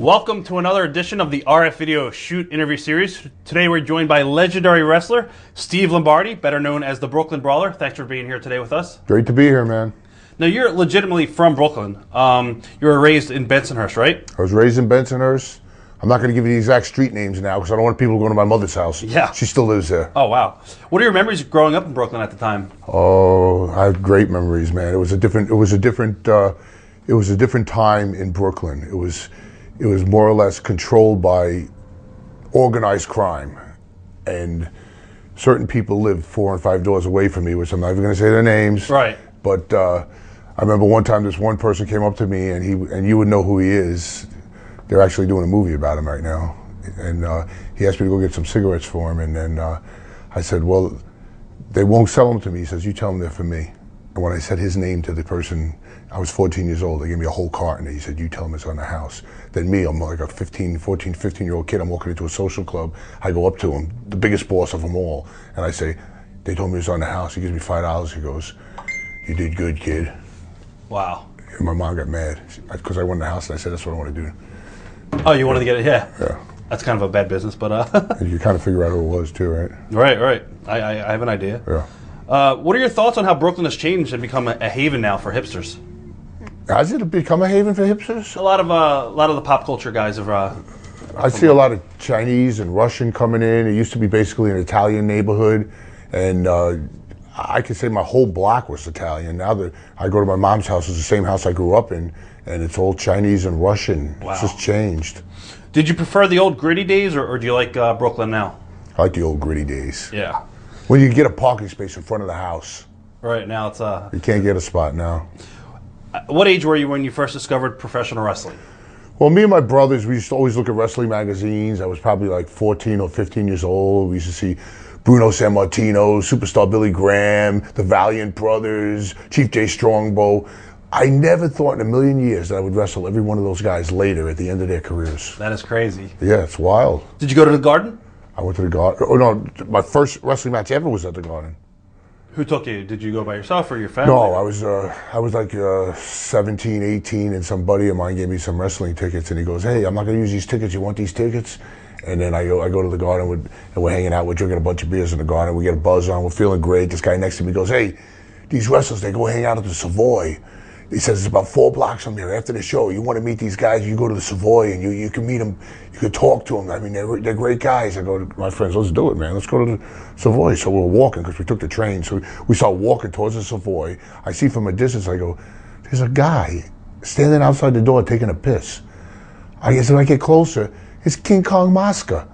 Welcome to another edition of the RF Video Shoot interview series. Today we're joined by legendary wrestler Steve Lombardi, better known as the Brooklyn Brawler. Thanks for being here today with us. Great to be here, man. Now you're legitimately from Brooklyn. You were raised in Bensonhurst, right? I was raised in Bensonhurst. I'm not going to give you the exact street names now because I don't want people going to my mother's house. Yeah. She still lives there. Oh, wow. What are your memories of growing up in Brooklyn at the time? Oh, I have great memories, man. It was a different time in Brooklyn. It was more or less controlled by organized crime, and certain people lived 4 and 5 doors away from me, which I'm not even going to say their names. Right. But I remember one time this one person came up to me, and you would know who he is. They're actually doing a movie about him right now, and he asked me to go get some cigarettes for him, and then I said, well, they won't sell them to me. He says, you tell them they're for me. And when I said his name to the person, I was 14 years old. They gave me a whole carton. He said, you tell him it's on the house. Then me, I'm like a 15-year-old kid. I'm walking into a social club. I go up to him, the biggest boss of them all, and I say, they told me it's on the house. He gives me $5. He goes, you did good, kid. Wow. And my mom got mad because I won the house, and I said, that's what I want to do. Oh, you wanted to get it? Yeah. Yeah. That's kind of a bad business, but... And you kind of figure out who it was, too, right? Right. I have an idea. Yeah. What are your thoughts on how Brooklyn has changed and become a haven now for hipsters? Has it become a haven for hipsters? A lot of the pop culture guys have. I see a lot of Chinese and Russian coming in. It used to be basically an Italian neighborhood, and I could say my whole block was Italian. Now that I go to my mom's house, it's the same house I grew up in, and it's all Chinese and Russian. Wow. It's just changed. Did you prefer the old gritty days, or do you like Brooklyn now? I like the old gritty days. Yeah. When you get a parking space in front of the house. Right, now it's... You can't get a spot now. What age were you when you first discovered professional wrestling? Well, me and my brothers, we used to always look at wrestling magazines. I was probably like 14 or 15 years old. We used to see Bruno Sammartino, Superstar Billy Graham, the Valiant Brothers, Chief Jay Strongbow. I never thought in a million years that I would wrestle every one of those guys later at the end of their careers. That is crazy. Yeah, it's wild. Did you go to the Garden? I went to the Garden. Oh, no, my first wrestling match ever was at the Garden. Who took you? Did you go by yourself or your family? No, I was like 17, 18, and some buddy of mine gave me some wrestling tickets, and he goes, hey, I'm not going to use these tickets. You want these tickets? And then I go to the Garden, and we're hanging out. We're drinking a bunch of beers in the Garden. We get a buzz on. We're feeling great. This guy next to me goes, hey, these wrestlers, they go hang out at the Savoy. He says, it's about 4 blocks from there. After the show, you want to meet these guys, you go to the Savoy, and you can meet them. You can talk to them. I mean, they're great guys. I go to my friends, let's do it, man. Let's go to the Savoy. So we're walking, because we took the train. So we start walking towards the Savoy. I see from a distance, I go, there's a guy standing outside the door taking a piss. I guess when I get closer, it's King Kong Mosca.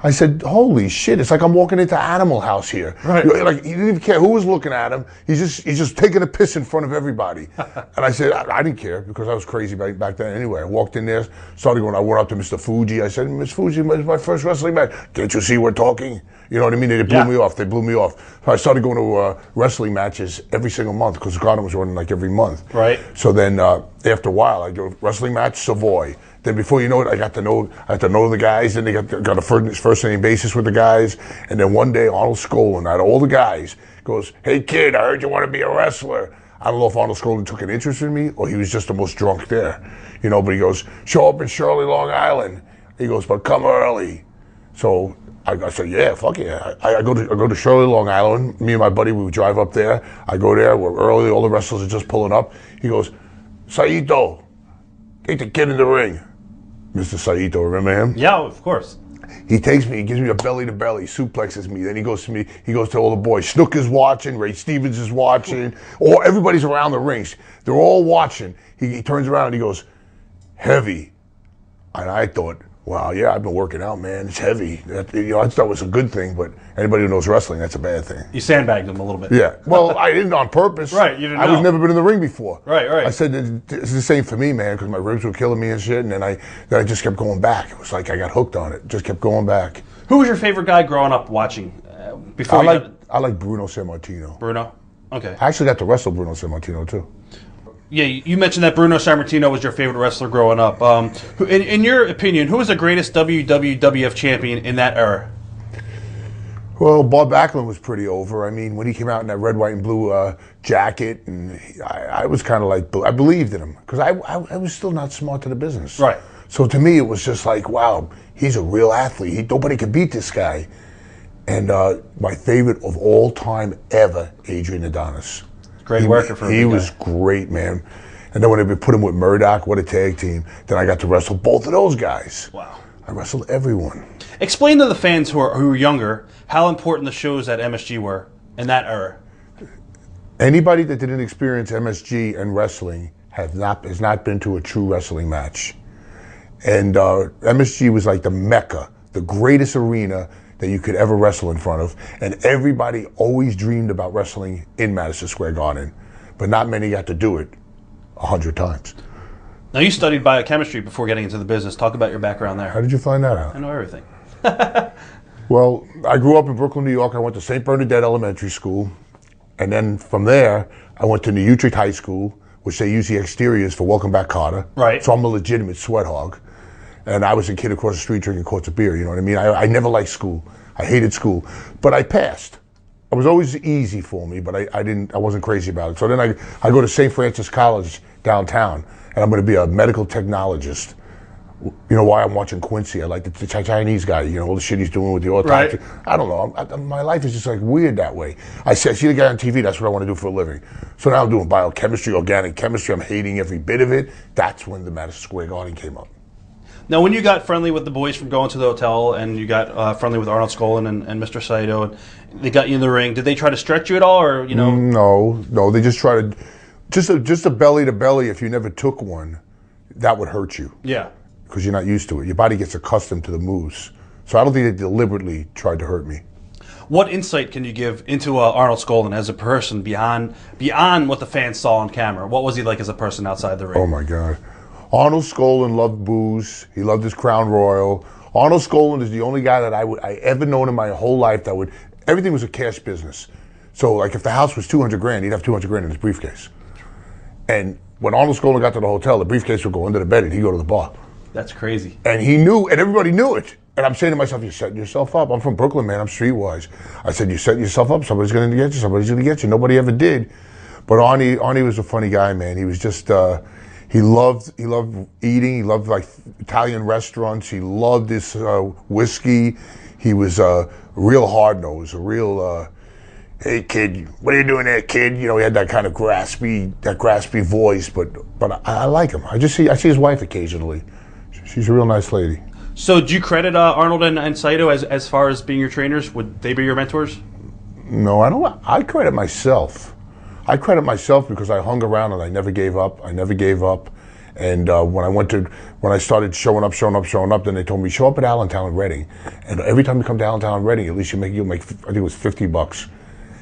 I said, holy shit, it's like I'm walking into Animal House here. Right. Like, he didn't even care who was looking at him. He's just taking a piss in front of everybody. And I said, I didn't care because I was crazy back then anyway. I walked in there, started going, I went up to Mr. Fuji. I said, Mr. Fuji, it's my first wrestling match. Can't you see we're talking? You know what I mean? They blew me off. They blew me off. So I started going to wrestling matches every single month because the Garden was running like every month. Right. So then after a while, I go wrestling match, Savoy. Then before you know it, I got to know the guys. Then they got a first name basis with the guys. And then one day, Arnold Skolin, out of all the guys, goes, hey kid, I heard you want to be a wrestler. I don't know if Arnold Skolin took an interest in me or he was just the most drunk there. You know, but he goes, show up in Shirley, Long Island. He goes, but come early. So I said, yeah, fuck yeah. I go to Shirley, Long Island. Me and my buddy, we would drive up there. I go there, we're early, all the wrestlers are just pulling up. He goes, Saito, take the kid in the ring. Mr. Saito, remember him? Yeah, of course. He takes me, he gives me a belly-to-belly, suplexes me. Then he goes to all the boys. Snook is watching, Ray Stevens is watching, everybody's around the rings. They're all watching. He turns around and he goes, heavy. And I thought, wow, yeah, I've been working out, man. It's heavy. I thought it was a good thing, but anybody who knows wrestling, that's a bad thing. You sandbagged him a little bit. Yeah. Well, I didn't on purpose. Right, you didn't know. I was never been in the ring before. Right. I said, it's the same for me, man, because my ribs were killing me and shit, and then I just kept going back. It was like I got hooked on it. Just kept going back. Who was your favorite guy growing up watching? I like Bruno Sammartino. Bruno? Okay. I actually got to wrestle Bruno Sammartino, too. Yeah, you mentioned that Bruno Sammartino was your favorite wrestler growing up. In your opinion, who was the greatest WWF champion in that era? Well, Bob Backlund was pretty over. I mean, when he came out in that red, white, and blue jacket, and I was kind of like, I believed in him because I was still not smart to the business. Right. So to me, it was just like, wow, he's a real athlete. Nobody can beat this guy. And my favorite of all time ever, Adrian Adonis. Great worker for He was great, man. And then when they put him with Murdoch, what a tag team. Then I got to wrestle both of those guys. Wow. I wrestled everyone. Explain to the fans who are younger how important the shows at MSG were in that era. Anybody that didn't experience MSG and wrestling has not been to a true wrestling match. And MSG was like the mecca, the greatest arena that you could ever wrestle in front of. And everybody always dreamed about wrestling in Madison Square Garden. But not many got to do it 100 times. Now, you studied biochemistry before getting into the business. Talk about your background there. How did you find that out? I know everything. Well, I grew up in Brooklyn, New York. I went to St. Bernadette Elementary School. And then from there, I went to New Utrecht High School, which they use the exteriors for Welcome Back, Kotter. Right. So I'm a legitimate sweat hog. And I was a kid across the street drinking quarts of beer, you know what I mean? I never liked school. I hated school. But I passed. It was always easy for me, but I wasn't crazy about it. So then I go to St. Francis College downtown, and I'm going to be a medical technologist. You know why I'm watching Quincy? I like the Chinese guy, you know, all the shit he's doing with the autopsy. Right. I don't know. My life is just like weird that way. I see the guy on TV, that's what I want to do for a living. So now I'm doing biochemistry, organic chemistry. I'm hating every bit of it. That's when the Madison Square Garden came up. Now, when you got friendly with the boys from going to the hotel, and you got friendly with Arnold Skolin and Mr. Saito, and they got you in the ring, did they try to stretch you at all, or you know? No. They just try to, just a belly to belly. If you never took one, that would hurt you. Yeah. Because you're not used to it. Your body gets accustomed to the moves. So I don't think they deliberately tried to hurt me. What insight can you give into Arnold Skolin as a person beyond what the fans saw on camera? What was he like as a person outside the ring? Oh my God. Arnold Skolin loved booze. He loved his Crown Royal. Arnold Skolin is the only guy that I ever known in my whole life that would, everything was a cash business. So like if the house was 200 grand, he'd have 200 grand in his briefcase. And when Arnold Skolin got to the hotel, the briefcase would go under the bed and he'd go to the bar. That's crazy. And he knew, and everybody knew it. And I'm saying to myself, you're setting yourself up. I'm from Brooklyn, man. I'm streetwise. I said, you're setting yourself up. Somebody's going to get you. Somebody's going to get you. Nobody ever did. But Arnie was a funny guy, man. He was just, he loved eating. He loved like Italian restaurants. He loved this whiskey. He was a real hard-nosed, a real, hey kid, what are you doing there, kid? You know, he had that kind of graspy voice. But I like him. I see his wife occasionally. She's a real nice lady. So do you credit Arnold and Saito as far as being your trainers? Would they be your mentors? No, I don't. I credit myself. I credit myself because I hung around and I never gave up. And when I started showing up, then they told me, show up at Allentown and Reading. And every time you come to Allentown and Reading, at least you'll make, I think it was $50.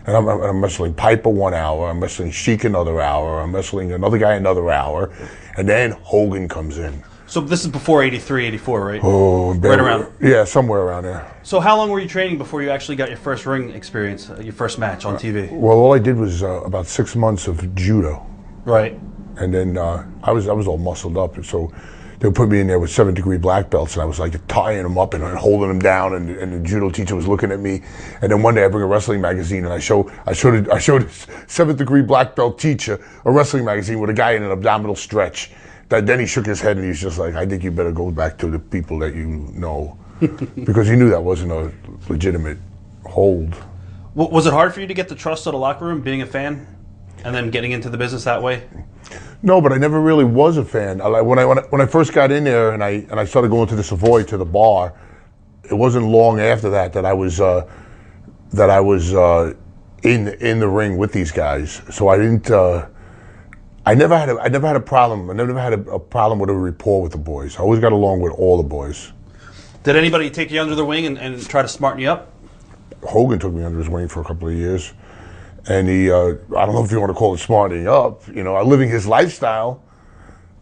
And I'm wrestling Piper 1 hour, I'm wrestling Sheik another hour, I'm wrestling another guy another hour, and then Hogan comes in. So this is before 83, 84, right? Oh, right around. Yeah, somewhere around there. So how long were you training before you actually got your first ring experience, your first match on TV? Well, all I did was about 6 months of judo. Right. And then I was all muscled up, and so they would put me in there with 7th-degree black belts, and I was like tying them up and holding them down, and the judo teacher was looking at me. And then one day I bring a wrestling magazine, and I showed this 7th-degree black belt teacher a wrestling magazine with a guy in an abdominal stretch. Then he shook his head and he was just like, I think you better go back to the people that you know. Because he knew that wasn't a legitimate hold. Was it hard for you to get the trust of the locker room, being a fan, and then getting into the business that way? No, but I never really was a fan. When I first got in there and I started going to the Savoy, to the bar, it wasn't long after that I was in the ring with these guys. So I didn't. I never had a problem. I never had a problem with a rapport with the boys. I always got along with all the boys. Did anybody take you under the wing and try to smarten you up? Hogan took me under his wing for a couple of years, and he I don't know if you want to call it smartening up. You know, living his lifestyle.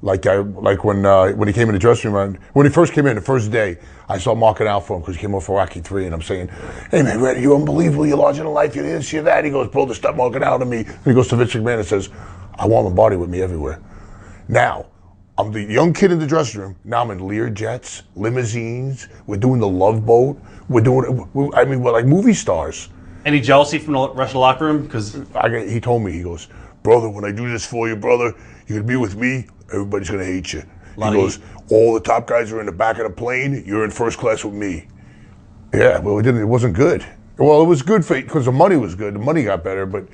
Like when he came in the dressing room, when he first came in the first day, I saw marking out for him because he came off for Rocky 3, and I'm saying, hey man, Red, you're unbelievable, you're larger than life, you're this, you're that. He goes, bro, stop marking out on me. And he goes to Vince McMahon and says, I want Lombardi with me everywhere. Now, I'm the young kid in the dressing room. Now I'm in Lear jets, limousines. We're doing the Love Boat. We're like movie stars. Any jealousy from the rest of the locker room? Because he told me, he goes, brother, when I do this for you, brother, you're gonna be with me. Everybody's gonna hate you. He goes, all the top guys are in the back of the plane. You're in first class with me. Yeah, well, it wasn't good. Well, it was good because the money was good. The money got better, but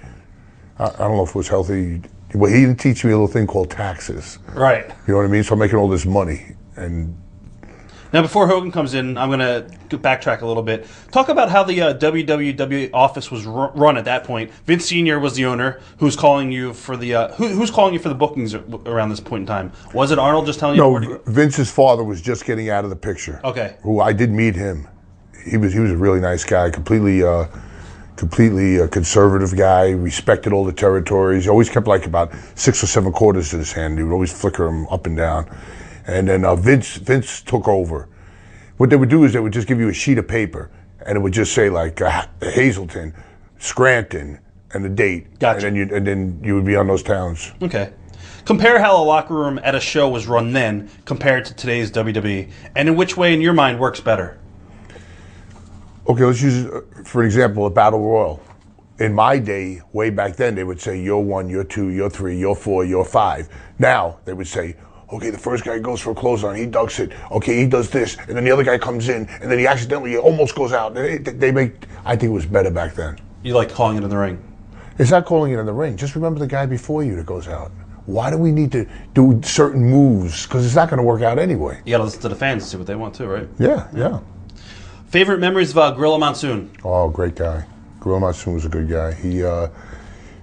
I don't know if it was healthy. Well, he didn't teach me a little thing called taxes. Right. You know what I mean? So I'm making all this money. And now, before Hogan comes in, I'm going to backtrack a little bit. Talk about how the WWE office was run at that point. Vince Sr. was the owner. Who's calling you for the who's calling you for the bookings around this point in time? Was it Arnold just telling you? No, Vince's father was just getting out of the picture. Okay. Who I did meet him. He was a really nice guy. Completely conservative guy. Respected all the territories. He always kept like about 6 or 7 quarters in his hand. He would always flicker them up and down. And then Vince took over. What they would do is they would just give you a sheet of paper, and it would just say like Hazleton, Scranton, and the date. Gotcha. And then you would be on those towns. Okay. Compare how a locker room at a show was run then compared to today's WWE, and in which way, in your mind, works better. Okay, let's use, for example, a battle royal. In my day, way back then, they would say you're 1, you're 2, you're 3, you're 4, you're 5. Now they would say, okay, the first guy goes for a clothesline, he ducks it. Okay, he does this, and then the other guy comes in, and then he accidentally almost goes out. I think it was better back then. You like calling it in the ring? It's not calling it in the ring. Just remember the guy before you that goes out. Why do we need to do certain moves? Because it's not going to work out anyway. You got to listen to the fans and see what they want too, right? Yeah. Favorite memories of Gorilla Monsoon? Oh, great guy. Gorilla Monsoon was a good guy. He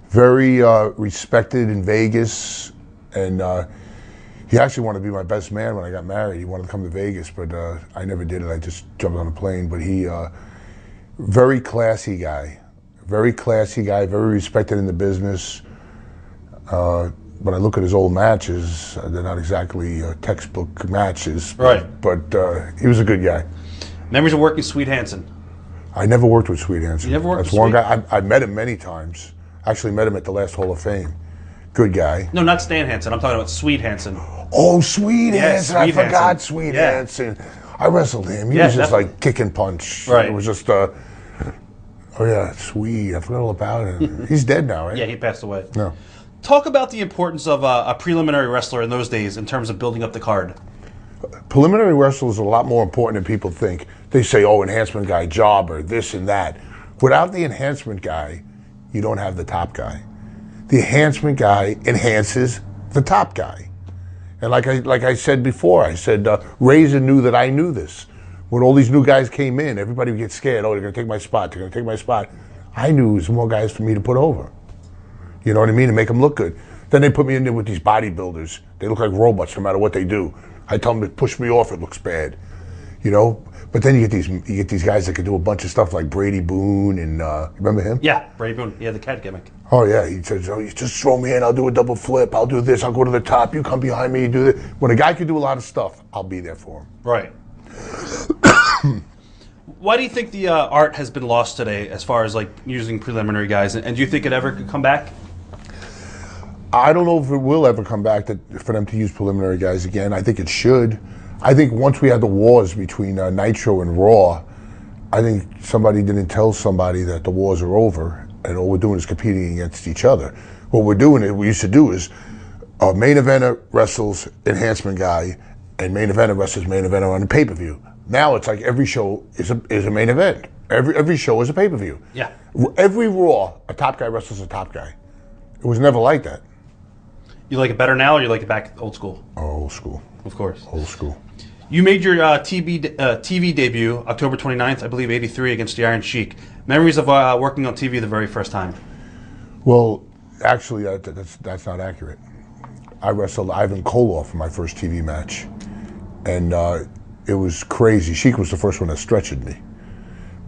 very respected in Vegas, and he actually wanted to be my best man when I got married. He wanted to come to Vegas, but I never did it. I just jumped on a plane. But he, very classy guy. Very respected in the business. When I look at his old matches, they're not exactly textbook matches. Right. But he was a good guy. Memories of working Sweet Hansen? I never worked with Sweet Hansen. You never worked That's with one Sweet? guy. I met him many times. Actually met him at the last Hall of Fame. Good guy. No, not Stan Hansen. I'm talking about Sweet Hansen. Oh, Sweet Hansen. I forgot Hansen. Sweet Hansen. I wrestled him. He was just like kick and punch. Right. It was just, oh yeah, Sweet. I forgot all about him. He's dead now, right? Yeah, he passed away. No. Talk about the importance of a preliminary wrestler in those days in terms of building up the card. Preliminary wrestlers are a lot more important than people think. They say, oh, enhancement guy, jobber, this and that. Without the enhancement guy, you don't have the top guy. The enhancement guy enhances the top guy. And like I said before, I said, Razor knew that I knew this. When all these new guys came in, everybody would get scared. Oh, they're going to take my spot. They're going to take my spot. I knew there was more guys for me to put over. You know what I mean? And make them look good. Then they put me in there with these bodybuilders. They look like robots no matter what they do. I tell them to push me off, it looks bad. You know? But then you get these guys that can do a bunch of stuff like Brady Boone and remember him? Yeah, Brady Boone. Yeah, the cat gimmick. Oh yeah, he says, "Oh, you just throw me in. I'll do a double flip. I'll do this. I'll go to the top. You come behind me. You do this." When a guy can do a lot of stuff, I'll be there for him. Right. Why do you think the art has been lost today, as far as like using preliminary guys? And do you think it ever could come back? I don't know if it will ever come back for them to use preliminary guys again. I think it should. I think once we had the wars between Nitro and Raw, I think somebody didn't tell somebody that the wars are over and all we're doing is competing against each other. What we used to do is a main eventer wrestles enhancement guy and main eventer wrestles main eventer on a pay-per-view. Now it's like every show is a main event. Every show is a pay-per-view. Yeah. Every Raw, a top guy wrestles a top guy. It was never like that. You like it better now, or you like it back old school? Oh, old school. Of course. Old school. You made your TV debut October 29th, I believe, 83 against the Iron Sheik. Memories of working on TV the very first time? Well, actually, that's not accurate. I wrestled Ivan Koloff for my first TV match, and it was crazy. Sheik was the first one that stretched me.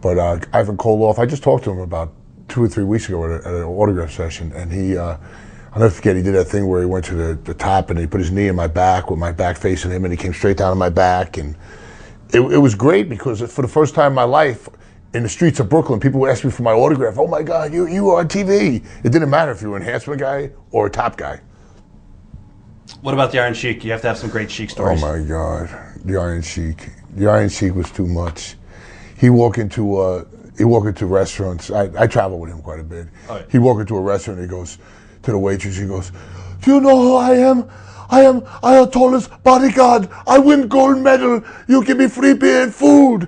But Ivan Koloff, I just talked to him about 2 or 3 weeks ago at an autograph session, and he... I'll never forget, he did that thing where he went to the top and he put his knee in my back with my back facing him and he came straight down on my back. And it was great because for the first time in my life, in the streets of Brooklyn, people would ask me for my autograph. Oh my God, you were on TV. It didn't matter if you were an enhancement guy or a top guy. What about the Iron Sheik? You have to have some great Sheik stories. Oh my God, the Iron Sheik. The Iron Sheik was too much. He walk into restaurants. I travel with him quite a bit. Oh, yeah. He'd walk into a restaurant and he goes, to the waitress, he goes, "Do you know who I am? I am tallest bodyguard. I win gold medal. You give me free beer and food.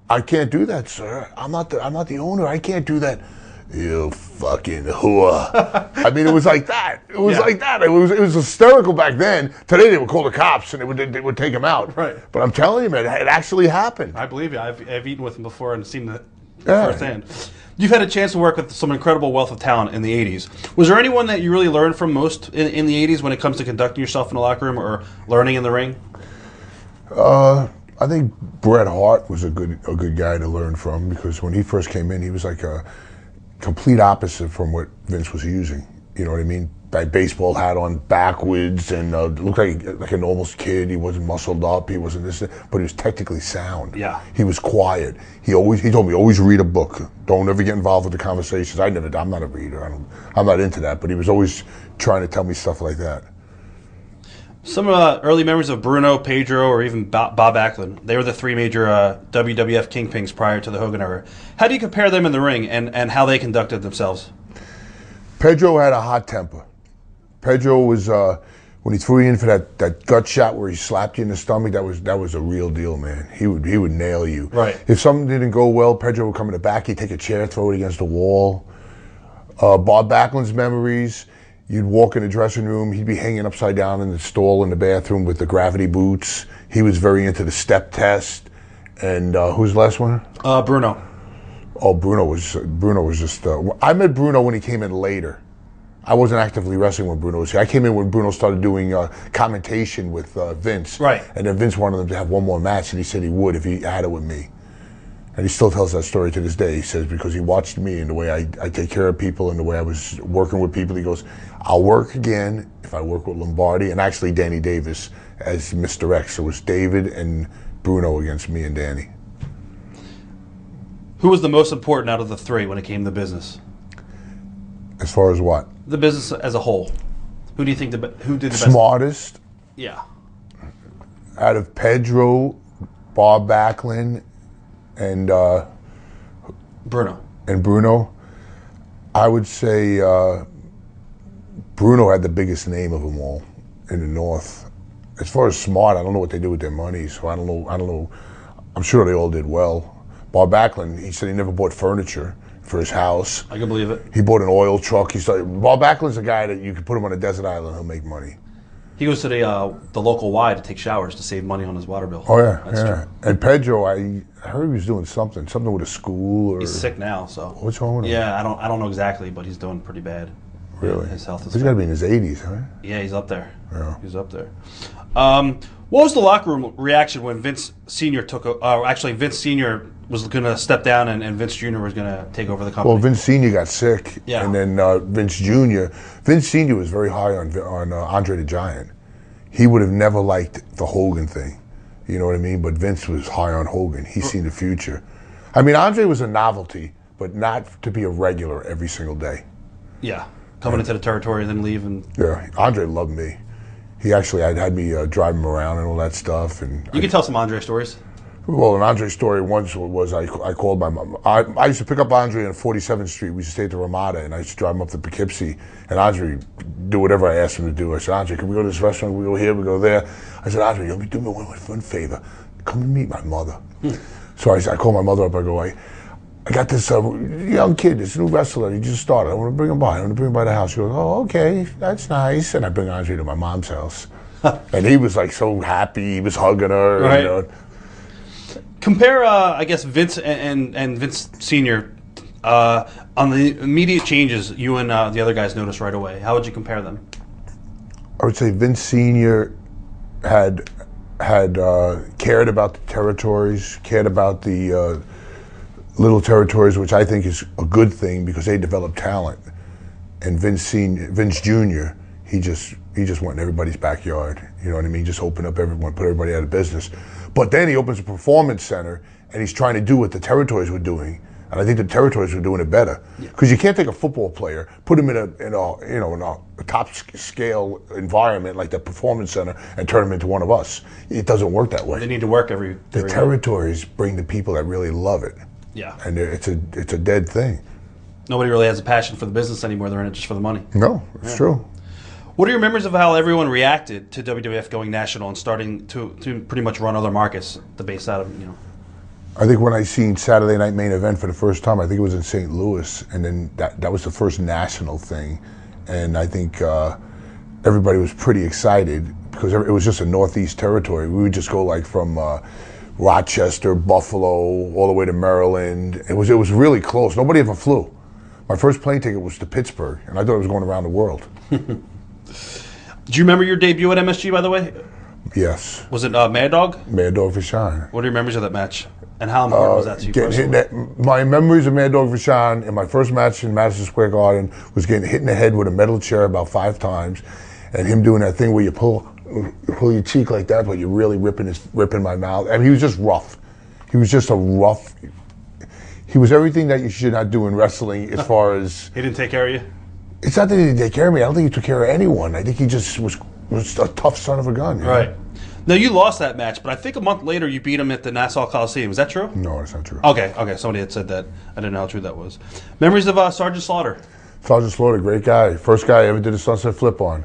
I can't do that, sir. I'm not the owner. I can't do that. You fucking whore. I mean, it was like that. It was like that. It was hysterical back then. Today they would call the cops and they would take him out. Right. But I'm telling you, man, it actually happened. I believe you. I've eaten with him before and seen it firsthand. You've had a chance to work with some incredible wealth of talent in the 80s. Was there anyone that you really learned from most in the 80s when it comes to conducting yourself in the locker room or learning in the ring? I think Bret Hart was a good guy to learn from, because when he first came in, he was like a complete opposite from what Vince was using. You know what I mean? That baseball hat on backwards and looked like a normal kid. He wasn't muscled up. He wasn't this, but he was technically sound. Yeah. He was quiet. He told me always read a book. Don't ever get involved with the conversations. I'm not a reader. I'm not into that. But he was always trying to tell me stuff like that. Some early members of Bruno, Pedro, or even Bob Backlund, they were the three major WWF kingpins prior to the Hogan era. How do you compare them in the ring and how they conducted themselves? Pedro had a hot temper. Pedro was, when he threw you in for that gut shot where he slapped you in the stomach, that was a real deal, man. He would nail you. Right. If something didn't go well, Pedro would come in the back, he'd take a chair, throw it against the wall. Bob Backlund's memories, you'd walk in the dressing room, he'd be hanging upside down in the stall in the bathroom with the gravity boots. He was very into the step test. And who's the last one? Bruno. Oh, Bruno was just. I met Bruno when he came in later. I wasn't actively wrestling when Bruno was here. I came in when Bruno started doing commentation with Vince. Right. And then Vince wanted them to have one more match, and he said he would if he had it with me. And he still tells that story to this day. He says, because he watched me and the way I take care of people and the way I was working with people, he goes, I'll work again if I work with Lombardi, and actually Danny Davis as Mr. X. So it was David and Bruno against me and Danny. Who was the most important out of the three when it came to business? As far as what? The business as a whole. Who do you think who did the best? Smartest? Yeah. Out of Pedro, Bob Backlund, and Bruno, I would say Bruno had the biggest name of them all in the North. As far as smart, I don't know what they do with their money, so I don't know. I'm sure they all did well. Bob Backlund, he said he never bought furniture for his house. I can believe it. He bought an oil truck. Bob Backlund's a guy that you could put him on a desert island, he'll make money. He goes to the local Y to take showers to save money on his water bill. Oh yeah, That's yeah. true. And Pedro, I heard he was doing something with a school or. He's sick now, so. What's wrong with him? Yeah, I don't know exactly, but he's doing pretty bad. Really? His health is. He's got to be in his 80s, huh? Yeah, he's up there. Yeah. He's up there. What was the locker room reaction when Vince Sr. Vince Sr. was going to step down and Vince Jr. was going to take over the company? Well, Vince Sr. got sick, Yeah. and then Vince Jr. Vince Sr. was very high on Andre the Giant. He would have never liked the Hogan thing, you know what I mean? But Vince was high on Hogan. He's seen the future. I mean, Andre was a novelty, but not to be a regular every single day. Yeah, coming into the territory and then leave and. Yeah, Andre loved me. He actually had me drive him around and all that stuff. And You can tell some Andre stories. Well, an Andre story once was I called my mom. I used to pick up Andre on 47th Street. We used to stay at the Ramada, and I used to drive him up to Poughkeepsie. And Andre do whatever I asked him to do. I said, Andre, can we go to this restaurant? We go here, we go there. I said, Andre, let me do me one favor. Come and meet my mother. So I called my mother up. I go, I got this young kid, this new wrestler. He just started. I want to bring him by. I want to bring him by the house. She goes, oh, okay, that's nice. And I bring Andre to my mom's house. And he was like so happy. He was hugging her. Right. You know. Compare, I guess, Vince and Vince Sr. On the immediate changes you and the other guys noticed right away. How would you compare them? I would say Vince Sr. had cared about the territories, cared about the little territories, which I think is a good thing because they develop talent. And Vince Jr., he just went in everybody's backyard. You know what I mean? Just opened up everyone, put everybody out of business. But then he opens a performance center, and he's trying to do what the territories were doing. And I think the territories were doing it better. Because you can't take a football player, put him in a top scale environment like the performance center, and turn him into one of us. It doesn't work that way. They need to work every The territories bring the people that really love it. Yeah. And it's a dead thing. Nobody really has a passion for the business anymore. They're in it just for the money. No, it's true. What are your memories of how everyone reacted to WWF going national and starting to pretty much run other markets, the base out of, I think when I seen Saturday Night Main Event for the first time, I think it was in St. Louis, and then that was the first national thing, and I think everybody was pretty excited because it was just a Northeast territory. We would just go like from Rochester, Buffalo, all the way to Maryland. It was really close. Nobody ever flew. My first plane ticket was to Pittsburgh, and I thought I was going around the world. Do you remember your debut at MSG, by the way? Yes. Was it Mad Dog? Mad Dog Vachon. What are your memories of that match? And how important was that to you personally? My memories of Mad Dog Vachon in my first match in Madison Square Garden was getting hit in the head with a metal chair about 5 times, and him doing that thing where you pull your cheek like that, but you're really ripping my mouth. I mean, he was just rough. He was just a rough. He was everything that you should not do in wrestling as far as. He didn't take care of you? It's not that he didn't take care of me. I don't think he took care of anyone. I think he just was a tough son of a gun. Right. Now, you lost that match, but I think a month later you beat him at the Nassau Coliseum. Is that true? No, that's not true. Okay. Somebody had said that. I didn't know how true that was. Memories of Sergeant Slaughter? Sergeant Slaughter, great guy. First guy I ever did a sunset flip on.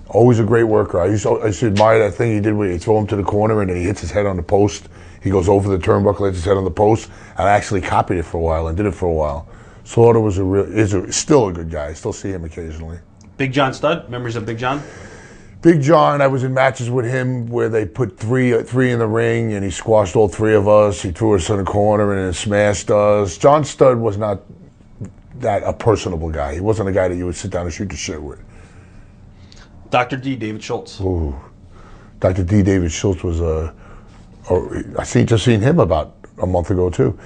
Always a great worker. I used to admire that thing he did where he throw him to the corner and then he hits his head on the post. He goes over the turnbuckle, hits his head on the post. And I actually copied it for a while and did it for a while. Slaughter was still a good guy. I still see him occasionally. Big John Studd? Memories of Big John? Big John, I was in matches with him where they put three in the ring and he squashed all 3 of us. He threw us in the corner and then smashed us. John Studd was not a personable guy. He wasn't a guy that you would sit down and shoot the shit with. Dr. D, David Schultz. Ooh. Dr. D, David Schultz was just seen him about a month ago too.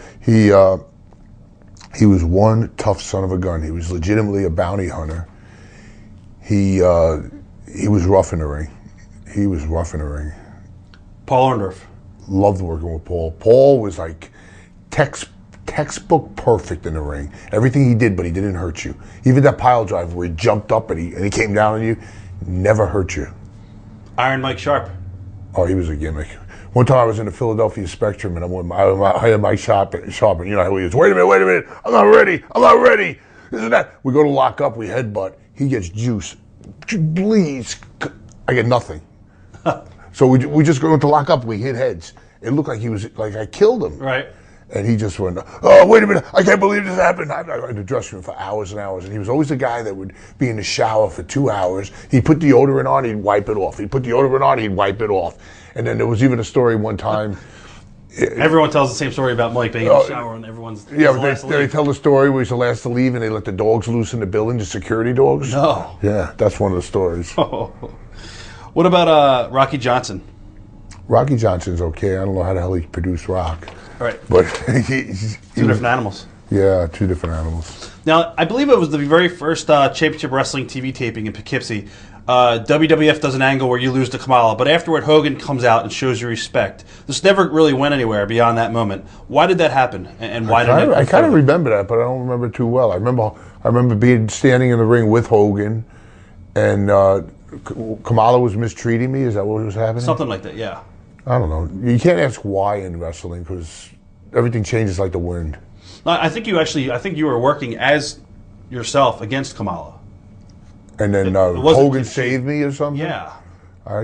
He was one tough son of a gun. He was legitimately a bounty hunter. He was rough in the ring. Paul Orndorff. Loved working with Paul. Paul was like textbook perfect in the ring. Everything he did, but he didn't hurt you. Even that pile drive where he jumped up and he came down on you, never hurt you. Iron Mike Sharp. Oh, he was a gimmick. One time I was in the Philadelphia Spectrum and I had Mike Sharp, and you know how he is. Wait a minute, I'm not ready. Isn't that? We go to lock up, we headbutt. He gets juice. Please, I get nothing. So we just go to lock up. We hit heads. It looked like I killed him. Right. And he just went, oh, wait a minute, I can't believe this happened. I was in the dressing room for hours and hours. And he was always the guy that would be in the shower for 2 hours. He'd put deodorant on, he'd wipe it off. He'd put deodorant on, he'd wipe it off. And then there was even a story one time. Everyone tells the same story about Mike being in the shower and everyone's. Yeah, but they tell the story where he's the last to leave and they let the dogs loose in the building, the security dogs. No. Yeah, that's one of the stories. Oh. What about Rocky Johnson? Rocky Johnson's okay. I don't know how the hell he produced Rock. Right. But two different animals. Yeah, 2 different animals. Now, I believe it was the very first Championship Wrestling TV taping in Poughkeepsie. WWF does an angle where you lose to Kamala, but afterward Hogan comes out and shows you respect. This never really went anywhere beyond that moment. Why did that happen? And why did it? I kind of remember that, but I don't remember it too well. I remember standing in the ring with Hogan, and Kamala was mistreating me. Is that what was happening? Something like that, yeah. I don't know. You can't ask why in wrestling because everything changes like the wind. I think you were working as yourself against Kamala. And then Hogan saved me or something. Yeah. I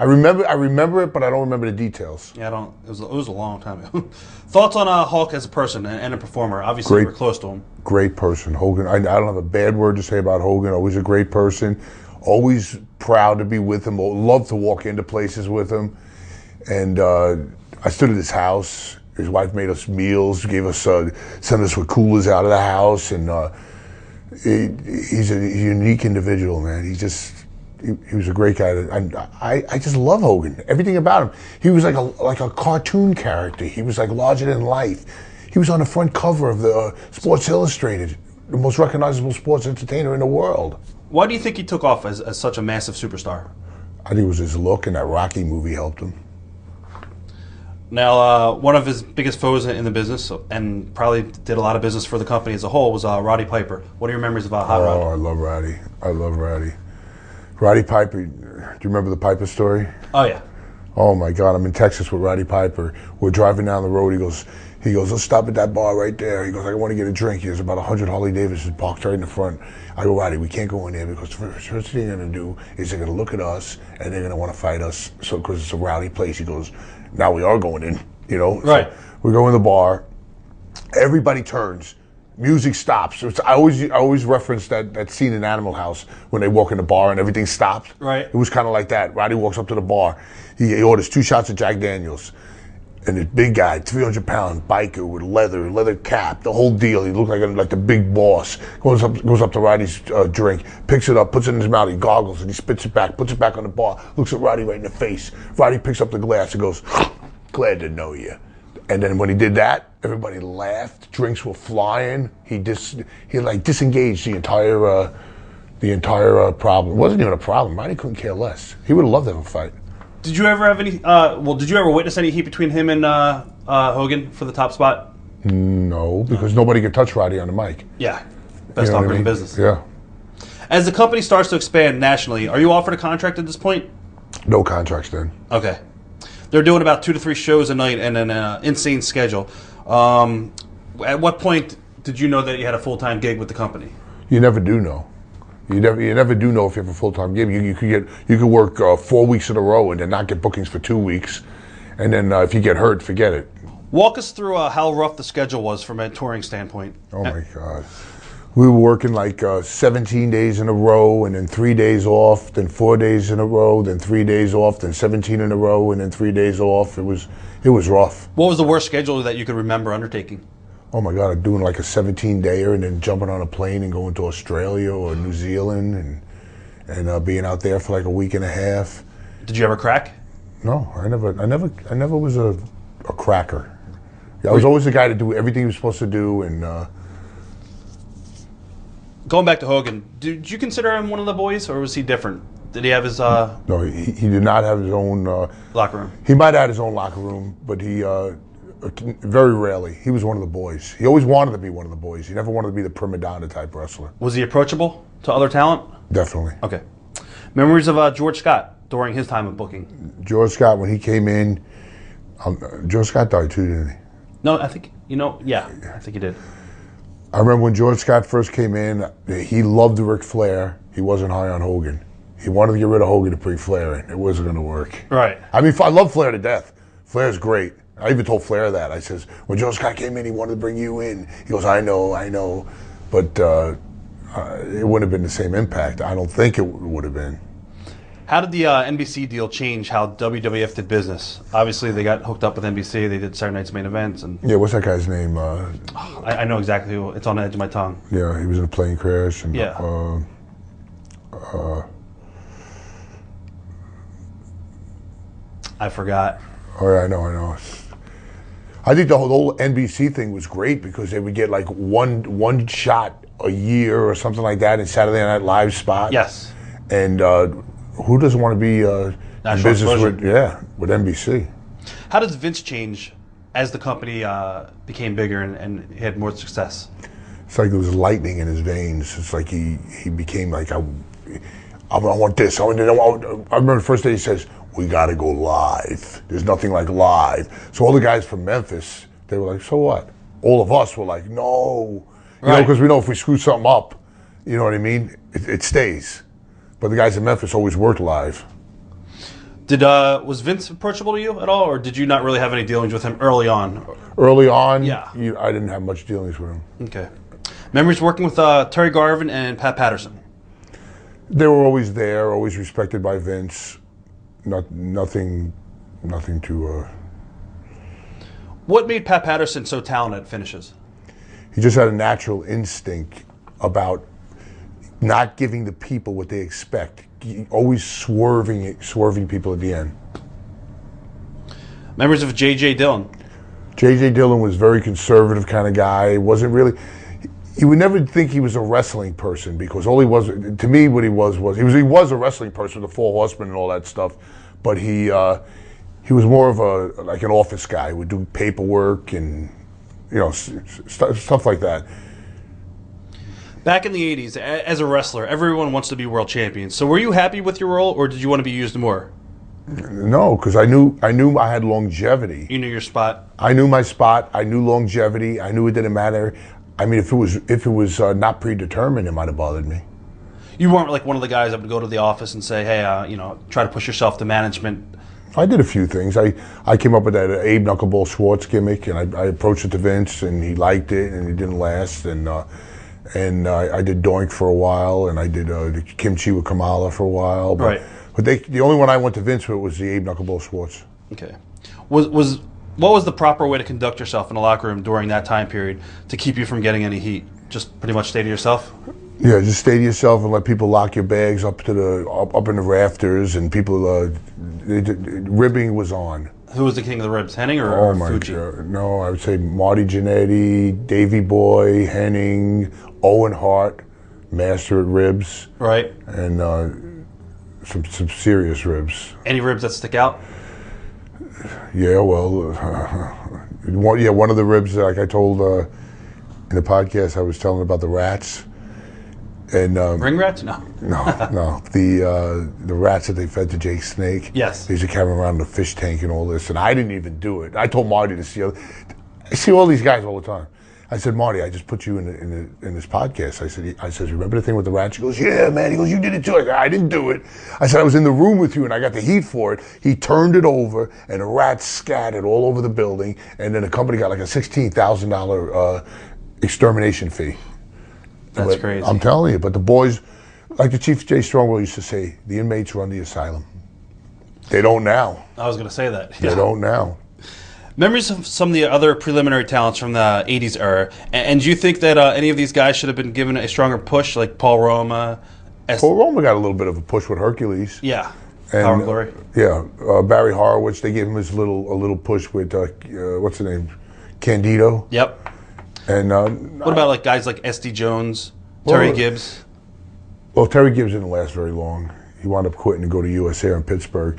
remember it, but I don't remember the details. Yeah, It was a long time ago. Thoughts on Hulk as a person and a performer? Obviously, you were close to him. Great person, Hogan. I don't have a bad word to say about Hogan. Always a great person. Always proud to be with him. Love to walk into places with him. And I stood at his house. His wife made us meals, sent us with coolers out of the house, and he's a unique individual, man. He was a great guy. I just love Hogan. Everything about him. He was like a cartoon character. He was like larger than life. He was on the front cover of the Sports Illustrated, the most recognizable sports entertainer in the world. Why do you think he took off as such a massive superstar? I think it was his look, and that Rocky movie helped him. Now, one of his biggest foes in the business, and probably did a lot of business for the company as a whole, was Roddy Piper. What are your memories about Hot Rod? Oh, I love Roddy. Roddy Piper. Do you remember the Piper story? Oh, yeah. Oh my God, I'm in Texas with Roddy Piper. We're driving down the road. He goes, let's stop at that bar right there. He goes, I want to get a drink. There's about 100 Harley Davidsons parked right in the front. I go, Roddy, we can't go in there because the first thing they're going to do is they're going to look at us and they're going to want to fight us. So, because it's a rowdy place. He goes, now we are going in, you know? Right. So we go in the bar. Everybody turns. Music stops. I always reference that scene in Animal House when they walk in the bar and everything stops. Right. It was kind of like that. Roddy walks up to the bar. He orders 2 shots of Jack Daniels. And this big guy, 300-pound biker with leather cap, the whole deal. He looked like the big boss. Goes up to Roddy's drink, picks it up, puts it in his mouth. He goggles and he spits it back, puts it back on the bar. Looks at Roddy right in the face. Roddy picks up the glass and goes, "Glad to know you." And then when he did that, everybody laughed. Drinks were flying. He disengaged the entire problem. It wasn't even a problem. Roddy couldn't care less. He would have loved to have a fight. Did you ever have any? Did you ever witness any heat between him and Hogan for the top spot? No, because nobody could touch Roddy on the mic. Yeah, best talker in the business. Yeah. As the company starts to expand nationally, are you offered a contract at this point? No contracts then. Okay. They're doing about 2 to 3 shows a night and an insane schedule. At what point did you know that you had a full-time gig with the company? You never do know. You never do know if you have a full-time gig. You could work 4 weeks in a row and then not get bookings for 2 weeks, and then if you get hurt, forget it. Walk us through how rough the schedule was from a touring standpoint. Oh my God. We were working like 17 days in a row, and then 3 days off, then 4 days in a row, then 3 days off, then 17 in a row, and then 3 days off. It was rough. What was the worst schedule that you could remember undertaking? Oh my God, doing like a 17-dayer and then jumping on a plane and going to Australia or New Zealand and being out there for like a week and a half. Did you ever crack? No, I never was a cracker. I was always the guy to do everything he was supposed to do. And going back to Hogan, did you consider him one of the boys, or was he different? Did he have his No, he did not have his own locker room? He might have had his own locker room, but he very rarely. He was one of the boys. He always wanted to be one of the boys. He never wanted to be the prima donna type wrestler. Was he approachable to other talent? Definitely. Okay. Memories of George Scott during his time of booking? George Scott, when he came in, George Scott died too, didn't he? No, I think, yeah, I think he did. I remember when George Scott first came in, he loved Ric Flair. He wasn't high on Hogan. He wanted to get rid of Hogan to bring Flair in. It wasn't going to work. Right. I mean, I love Flair to death. Flair's great. I even told Flair that. I says, when George Scott came in, he wanted to bring you in. He goes, I know. But it wouldn't have been the same impact. I don't think it would have been. How did the NBC deal change how WWF did business? Obviously, they got hooked up with NBC. They did Saturday Night's Main Events. And yeah, what's that guy's name? I know exactly who. It's on the edge of my tongue. Yeah, he was in a plane crash. And, yeah. I forgot. Oh, yeah, I know. I think the whole NBC thing was great because they would get like one shot a year or something like that in Saturday Night Live spot. Yes. And who doesn't want to be in business with NBC? How does Vince change as the company became bigger and had more success? It's like there was lightning in his veins. It's like he became like, I want this. I remember the first day he says, we got to go live. There's nothing like live. So all the guys from Memphis, they were like, so what? All of us were like, no. You know, because we know if we screw something up, you know what I mean? It stays. But the guys in Memphis always worked live. Was Vince approachable to you at all, or did you not really have any dealings with him early on? Early on, yeah. I didn't have much dealings with him. Okay. Memories working with Terry Garvin and Pat Patterson? They were always there, always respected by Vince. Nothing to... What made Pat Patterson so talented at finishes? He just had a natural instinct about not giving the people what they expect. Always swerving people at the end. Memories of J.J. Dillon? J.J. Dillon was a very conservative kind of guy. Wasn't really... You would never think he was a wrestling person because all he was, to me, what he was he was a wrestling person, the Four Horsemen and all that stuff, but he was more of an office guy. He would do paperwork and stuff like that. Back in the 80s, as a wrestler, everyone wants to be world champion. So were you happy with your role, or did you want to be used more? No, because I knew I had longevity. You knew your spot. I knew my spot. I knew longevity. I knew it didn't matter. I mean, if it was not predetermined, it might have bothered me. You weren't like one of the guys that would go to the office and say, "Hey, try to push yourself to management." I did a few things. I came up with that Abe Knuckleball Schwartz gimmick, and I approached it to Vince, and he liked it, and it didn't last. And I did Doink for a while, and I did the Kimchi with Kamala for a while. But, right. But the only one I went to Vince with was the Abe Knuckleball Schwartz. Okay. What was the proper way to conduct yourself in the locker room during that time period to keep you from getting any heat? Just pretty much stay to yourself? Yeah, just stay to yourself and let people lock your bags up in the rafters, and people ribbing was on. Who was the king of the ribs, Henning or Fuji? God. No, I would say Marty Jannetty, Davey Boy, Henning, Owen Hart, master at ribs. Right. And some serious ribs. Any ribs that stick out? Yeah, well, one of the ribs, like I told in the podcast, I was telling about the rats. And ring rats? No. No. The rats that they fed to Jake Snake. Yes. They used to carry them around in the fish tank and all this, and I didn't even do it. I told Marty to see. I see all these guys all the time. I said, Marty, I just put you in this podcast. I said, remember the thing with the rats? He goes, yeah, man. He goes, you did it too. I didn't do it. I said, I was in the room with you, and I got the heat for it. He turned it over, and the rats scattered all over the building, and then the company got like a $16,000 extermination fee. That's crazy. I'm telling you, but the boys, like the Chief Jay Strongwell used to say, the inmates run the asylum. They don't now. I was going to say that. Yeah. They don't now. Memories of some of the other preliminary talents from the 80s era, and do you think that any of these guys should have been given a stronger push, like Paul Roma? Paul Roma got a little bit of a push with Hercules. Yeah. And, Power and Glory. Yeah. Barry Horowitz, they gave him a little push with, what's the name? Candido. Yep. And what about like guys like S.D. Jones, Terry Gibbs? Well, Terry Gibbs didn't last very long. He wound up quitting to go to US Air in Pittsburgh.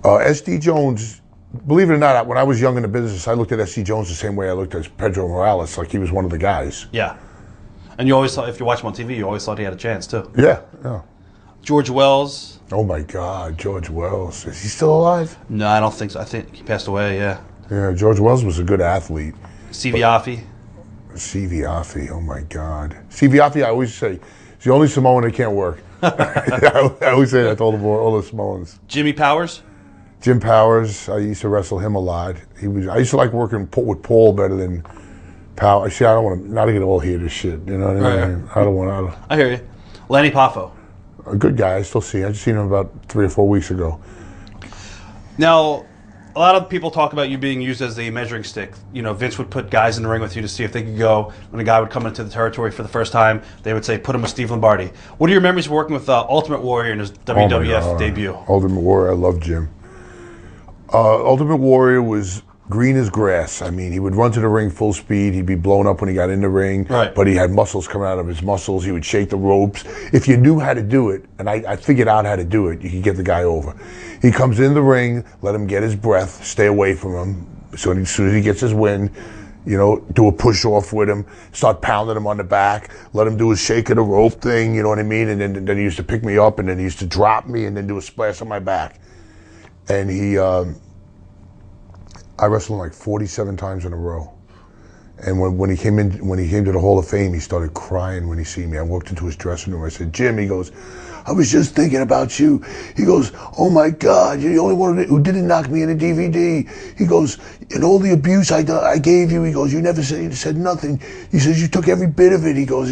S.D. Jones, believe it or not, when I was young in the business, I looked at S.D. Jones the same way I looked at Pedro Morales, like he was one of the guys. Yeah. And you always thought, if you watch him on TV, you always thought he had a chance too. Yeah. George Wells. Oh my God, George Wells. Is he still alive? No, I don't think so. I think he passed away, yeah. Yeah, George Wells was a good athlete. Stevie Affi. Stevie Affi, oh my God. Stevie Affi, I always say, he's the only Samoan that can't work. I always say that to all the Samoans. Jimmy Powers? Jim Powers, I used to wrestle him a lot. I used to like working with Paul better than Powers. See, I don't want to, not to get all heated shit, you know what I mean? I don't want to. I hear you. Lanny Poffo. A good guy, I still see him. I just seen him about 3 or 4 weeks ago. Now, a lot of people talk about you being used as a measuring stick. You know, Vince would put guys in the ring with you to see if they could go. When a guy would come into the territory for the first time, they would say, put him with Steve Lombardi. What are your memories of working with Ultimate Warrior in his WWF debut? Ultimate Warrior, I love Jim. Ultimate Warrior was green as grass. I mean, he would run to the ring full speed. He'd be blown up when he got in the ring. Right. But he had muscles coming out of his muscles. He would shake the ropes. If you knew how to do it, and I figured out how to do it, you could get the guy over. He comes in the ring, let him get his breath, stay away from him. So as soon as he gets his win, you know, do a push-off with him, start pounding him on the back, let him do his shake of the rope thing, you know what I mean? And then he used to pick me up, and then he used to drop me, and then do a splash on my back. And I wrestled him like 47 times in a row. And when he came to the Hall of Fame, he started crying when he seen me. I walked into his dressing room. I said, Jim, he goes, I was just thinking about you. He goes, oh my God, you're the only one who didn't knock me in a DVD. He goes, and all the abuse I gave you, he goes, you never said nothing. He says, you took every bit of it. He goes,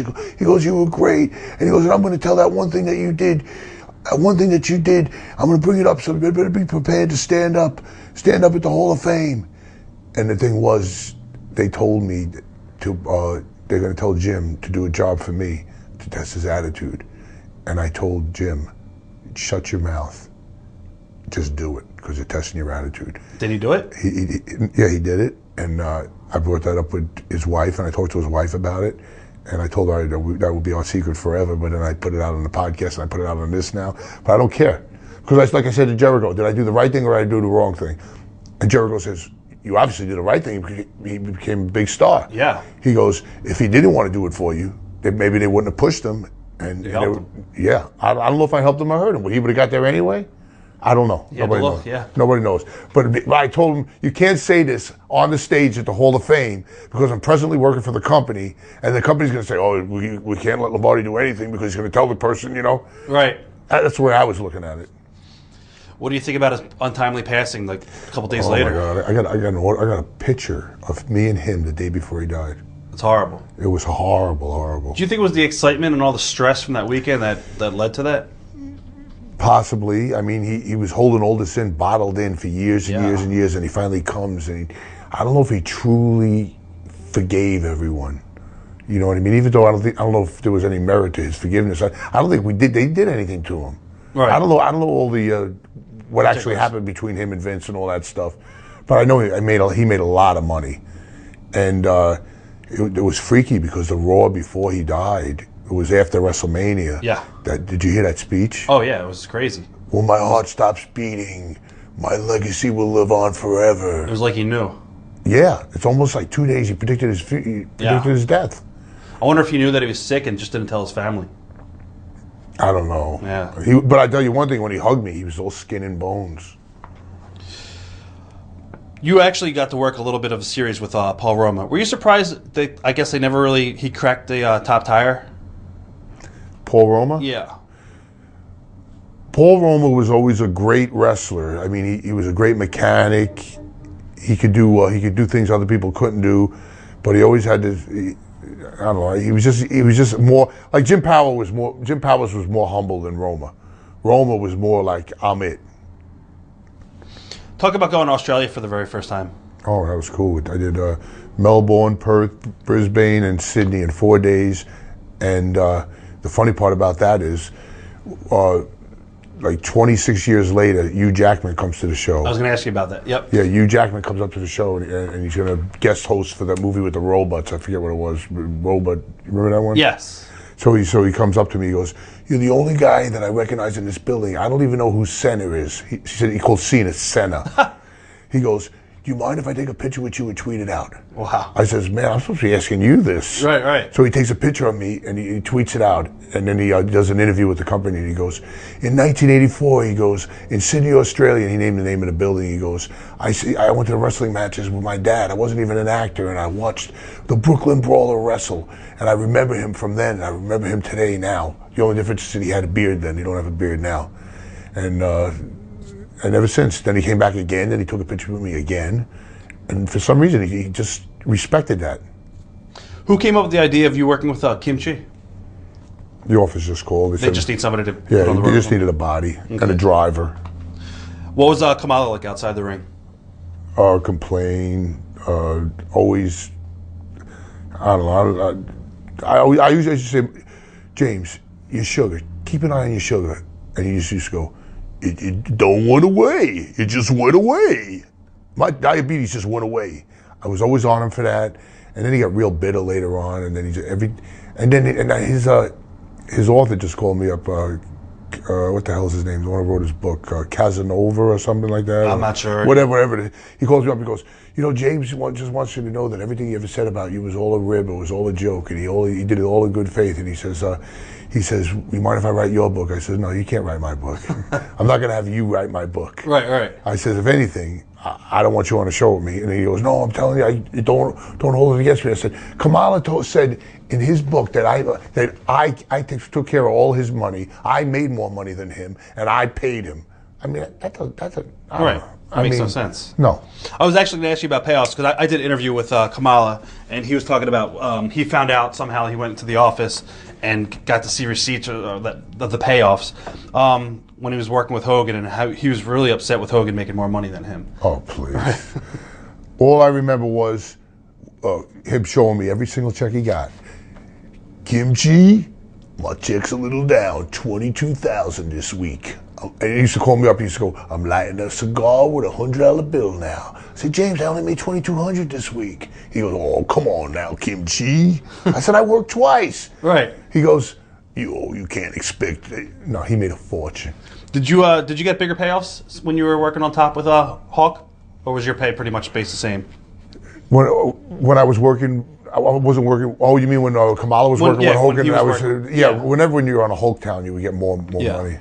you were great. And he goes, and I'm going to tell that one thing that you did. One thing that you did, I'm going to bring it up, so you better be prepared to stand up at the Hall of Fame. And the thing was, they told me they're going to tell Jim to do a job for me to test his attitude. And I told Jim, shut your mouth. Just do it, because they're testing your attitude. Did he do it? Yeah, he did it. And I brought that up with his wife, and I talked to his wife about it. And I told her that would be our secret forever, but then I put it out on the podcast, and I put it out on this now. But I don't care. Because like I said to Jericho, did I do the right thing or did I do the wrong thing? And Jericho says, you obviously did the right thing. He became a big star. Yeah. He goes, if he didn't want to do it for you, then maybe they wouldn't have pushed him. Yeah. I don't know if I helped him or hurt him. He would have got there anyway. I don't know. Yeah, Nobody knows. Yeah. Nobody knows. But I told him, you can't say this on the stage at the Hall of Fame because I'm presently working for the company, and the company's going to say, oh, we can't let Lombardi do anything because he's going to tell the person, you know. Right. That's the way I was looking at it. What do you think about his untimely passing, like a couple days later? Oh my God! I got a picture of me and him the day before he died. It's horrible. It was horrible. Do you think it was the excitement and all the stress from that weekend that led to that? Possibly. I mean, he was holding all this in, bottled in for years and years and years, and he finally comes, and I don't know if he truly forgave everyone. You know what I mean? Even though I don't know if there was any merit to his forgiveness. I don't think they did anything to him. Right. I don't know all the what actually happened between him and Vince and all that stuff, but I know he made a lot of money, and it was freaky because the Raw before he died. It was after WrestleMania. Yeah. Did you hear that speech? Oh, yeah, it was crazy. When my heart stops beating, my legacy will live on forever. It was like he knew. Yeah, it's almost like 2 days he predicted his death. I wonder if he knew that he was sick and just didn't tell his family. I don't know. Yeah. But I tell you one thing, when he hugged me, he was all skin and bones. You actually got to work a little bit of a series with Paul Roma. Were you surprised that, I guess he cracked the top tire? Paul Roma? Yeah. Paul Roma was always a great wrestler. I mean, he was a great mechanic. He could do things other people couldn't do, but he always had this. I don't know. He was just more like Jim Powers was more humble than Roma. Roma was more like, I'm it. Talk about going to Australia for the very first time. Oh, that was cool. I did Melbourne, Perth, Brisbane, and Sydney in 4 days. And the funny part about that is, like 26 years later, Hugh Jackman comes to the show. I was going to ask you about that. Yep. Yeah, Hugh Jackman comes up to the show, and he's going to guest host for that movie with the robots. I forget what it was. Robot. Remember that one? Yes. So he comes up to me. He goes, "You're the only guy that I recognize in this building. I don't even know who Senna is." He said he called Cena Senna. He goes, "Do you mind if I take a picture with you and tweet it out?" Wow. I says, "Man, I'm supposed to be asking you this." Right. So he takes a picture of me and he tweets it out, and then he does an interview with the company. And he goes, "In 1984, he goes, in Sydney, Australia," and he named the name of the building. He goes, I went to the wrestling matches with my dad. I wasn't even an actor, and I watched the Brooklyn Brawler wrestle, and I remember him from then, and I remember him today now. The only difference is that he had a beard then. He don't have a beard now. And ever since, then he came back again, and he took a picture with me again. And for some reason, he just respected that. Who came up with the idea of you working with Kimchi? The office just called. They just need somebody to put on the road. They just needed a body and a driver. What was Kamala like outside the ring? Complain. Always. I don't know. I usually say, "James, your sugar. Keep an eye on your sugar." And he just used to go, "It don't went away. It just went away. My diabetes just went away." I was always on him for that, and then he got real bitter later on, and then his author just called me up. What the hell is his name? The one who wrote his book, Casanova or something like that. I'm not sure. Whatever it is. He calls me up. He goes, "James just wants you to know that everything he ever said about you was all a rib. It was all a joke, and he did it all in good faith." And he says, "You mind if I write your book?" I said, "No, you can't write my book. I'm not going to have you write my book." Right. I said, "If anything, I don't want you on a show with me." And he goes, "No, I'm telling you, don't hold it against me." I said, "Kamala said in his book that I took care of all his money. I made more money than him, and I paid him." I mean, that's a right. That makes no sense. No. I was actually going to ask you about Payoffs because I did an interview with Kamala, and he was talking about he found out somehow he went to the office and got to see receipts of the Payoffs when he was working with Hogan, and how he was really upset with Hogan making more money than him. Oh, please. All I remember was him showing me every single check he got. "Kimchi, my check's a little down, $22,000 this week." And he used to call me up. He used to go, "I'm lighting a cigar with a $100 bill now." I said, "James, I only made $2,200 this week." He goes, "Oh, come on now, Kimchi." I said, "I worked twice." Right. He goes, you can't expect it." No, he made a fortune. Did you get bigger payoffs when you were working on top with Hawk, or was your pay pretty much based the same? When I was working, I wasn't working. Oh, you mean when Kamala was working with Hogan? When you were on a Hulk Town, you would get more money.